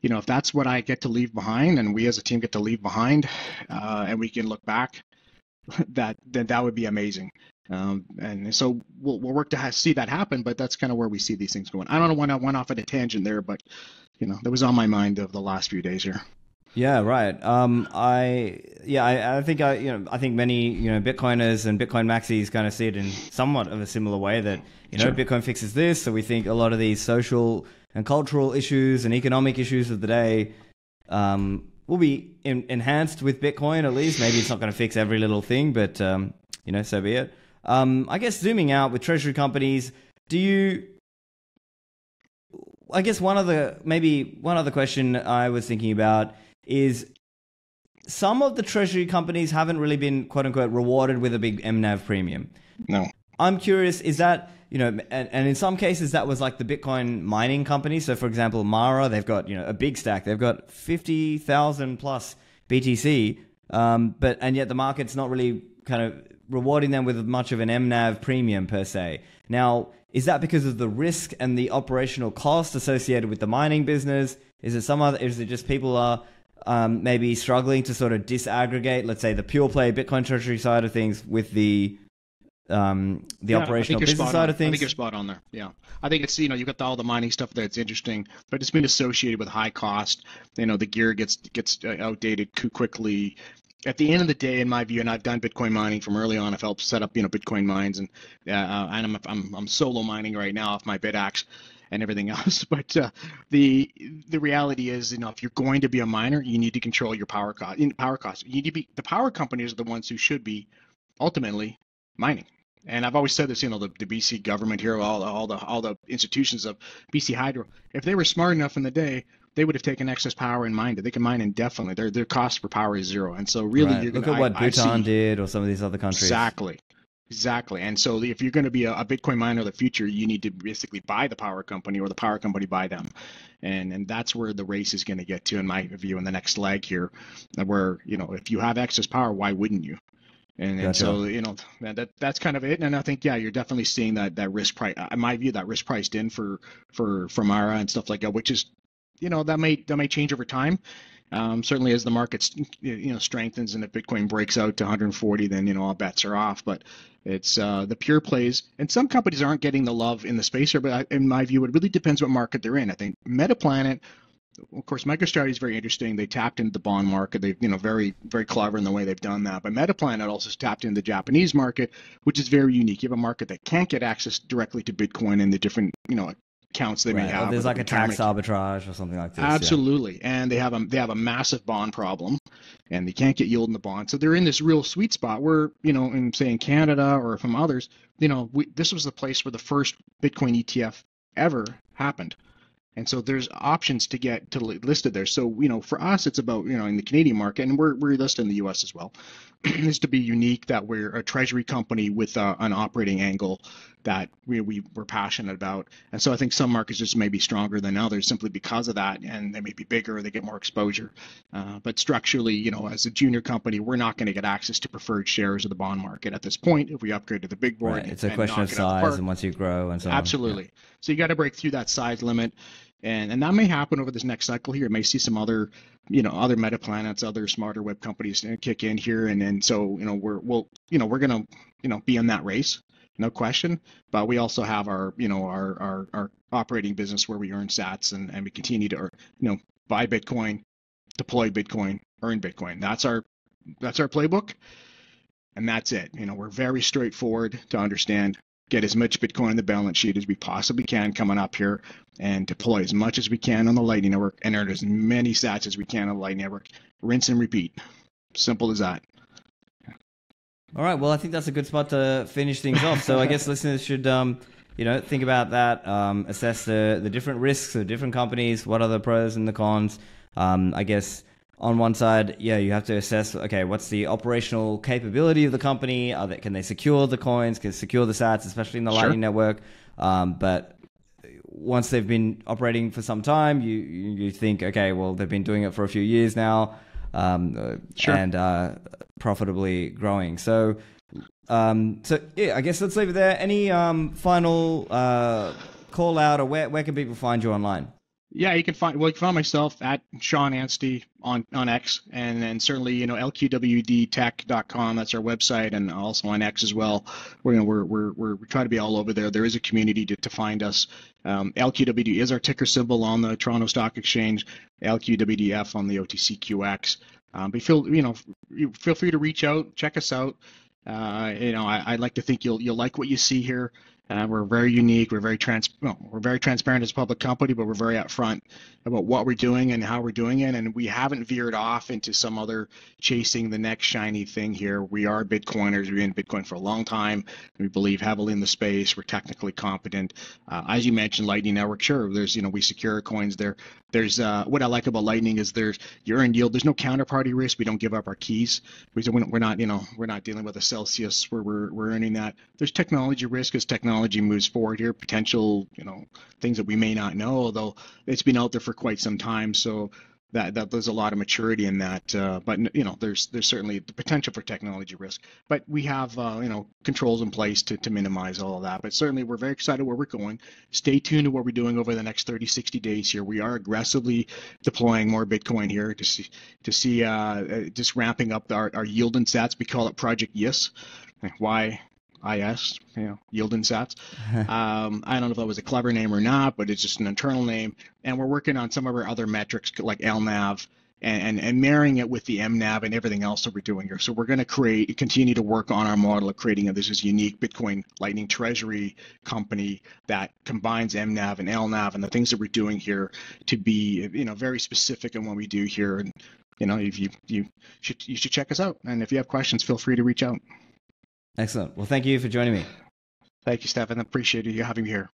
if that's what I get to leave behind, and we as a team get to leave behind, and we can look back, that would be amazing. And so we'll work to see that happen, but that's kind of where we see these things going. I don't know when I went off at a tangent there, but that was on my mind of the last few days here. Yeah, right. I think many Bitcoiners and Bitcoin maxis kind of see it in somewhat of a similar way, that Sure. Bitcoin fixes this. So we think a lot of these social and cultural issues and economic issues of the day will be enhanced with Bitcoin. At least maybe it's not going to fix every little thing, but so be it. I guess zooming out with treasury companies, I guess one other question I was thinking about is, some of the treasury companies haven't really been, quote unquote, rewarded with a big mNAV premium. No. I'm curious, is that, and in some cases that was like the Bitcoin mining company. So for example, Mara, they've got, a big stack. They've got 50,000 plus BTC, and yet the market's not really kind of rewarding them with much of an mNAV premium per se. Now, is that because of the risk and the operational cost associated with the mining business? Is it just people are maybe struggling to sort of disaggregate, let's say, the pure play Bitcoin treasury side of things with the operational business side of things? I think you're spot on there. Yeah, I think it's you got all the mining stuff that's interesting, but it's been associated with high cost. The gear gets outdated too quickly. At the end of the day, in my view, and I've done Bitcoin mining from early on. I've helped set up Bitcoin mines, and I'm solo mining right now off my BitAxe and everything else. But the reality is, if you're going to be a miner, you need to control your power cost. You need to be, the power companies are the ones who should be ultimately mining. And I've always said this, the BC government here, all the institutions of BC Hydro, if they were smart enough in the day, they would have taken excess power and mined it. They can mine indefinitely. Their cost for power is zero. And so really, right. Look at what Bhutan did, or some of these other countries. Exactly. And so if you're going to be a Bitcoin miner of the future, you need to basically buy the power company, or the power company buy them. And that's where the race is going to get to, in my view, in the next leg here, where, if you have excess power, why wouldn't you? And Gotcha. so, that's kind of it. And I think, yeah, you're definitely seeing that risk price, in my view, that risk priced in for Mara and stuff like that, which is, that may change over time. Certainly as the market, strengthens and if Bitcoin breaks out to 140, then, all bets are off. But it's the pure plays, and some companies aren't getting the love in the space here. But in my view, it really depends what market they're in. I think Metaplanet, of course, MicroStrategy is very interesting. They tapped into the bond market. They, very, very clever in the way they've done that. But Metaplanet also tapped into the Japanese market, which is very unique. You have a market that can't get access directly to Bitcoin and the different, accounts they may Right. Or have. there's Or the like a tax retirement. arbitrage or something like this. Absolutely, and they have a massive bond problem, and they can't get yield in the bond. So they're in this real sweet spot where, in say in Canada or from others, this was the place where the first Bitcoin ETF ever happened. And so there's options to get to listed there. So, for us, it's about, in the Canadian market, and we're listed in the US as well, is to be unique, that we're a treasury company with an operating angle that we're passionate about. And so I think some markets just may be stronger than others simply because of that, and they may be bigger, they get more exposure. But structurally, as a junior company, we're not going to get access to preferred shares of the bond market at this point if we upgrade to the big board. Right. It's a and question knock of it out of the size park. and once you grow and so on. Absolutely. So you got to break through that size limit. And that may happen over this next cycle here. It may see some other, other meta planets, other smarter web companies kick in here. And so, we're going to, be in that race, no question. But we also have our, our operating business where we earn sats and we continue to, buy Bitcoin, deploy Bitcoin, earn Bitcoin. That's our playbook. And that's it. We're very straightforward to understand. Get as much Bitcoin on the balance sheet as we possibly can coming up here, and deploy as much as we can on the Lightning Network, and earn as many sats as we can on the Lightning Network. Rinse and repeat. Simple as that. All right. Well, I think that's a good spot to finish things off. So I guess listeners should, think about that, assess the different risks of different companies, what are the pros and the cons. I guess on one side, you have to assess, okay, what's the operational capability of the company? Can they secure the coins? Can they secure the sats, especially in the Lightning Network? But once they've been operating for some time, you think, okay, well, they've been doing it for a few years now, and profitably growing. So I guess let's leave it there. Any final call out, or where can people find you online? Yeah, you can find myself at Shone Anstey on X, and then certainly LQWDtech.com. That's our website, and also on X as well. We're trying to be all over there. There is a community to find us. LQWD is our ticker symbol on the Toronto Stock Exchange. LQWDF on the OTCQX. But feel free to reach out, check us out. I'd like to think you'll like what you see here. We're very unique. We're very transparent as a public company, but we're very upfront about what we're doing and how we're doing it. And we haven't veered off into some other chasing the next shiny thing here. We are Bitcoiners. We've been in Bitcoin for a long time. We believe heavily in the space. We're technically competent. As you mentioned, Lightning Network, sure. There's, we secure coins there. There's what I like about Lightning is you earn yield. There's no counterparty risk. We don't give up our keys. We're not dealing with a Celsius where we're earning that. There's technology risk as technology moves forward here, potential, things that we may not know, although it's been out there for quite some time. So that there's a lot of maturity in that. But there's certainly the potential for technology risk. But we have controls in place to minimize all of that. But certainly we're very excited where we're going. Stay tuned to what we're doing over the next 30, 60 days here. We are aggressively deploying more Bitcoin here to see just ramping up our yield and sats. We call it Project Yes. Why? Yield and sats. I don't know if that was a clever name or not, but it's just an internal name. And we're working on some of our other metrics like LNAV and marrying it with the mNAV and everything else that we're doing here. So we're going to continue to work on our model of creating this unique Bitcoin Lightning Treasury company that combines mNAV and LNAV and the things that we're doing here to be, very specific in what we do here. And, if you should check us out. And if you have questions, feel free to reach out. Excellent. Well, thank you for joining me. Thank you, Stephan. I appreciate you having me here.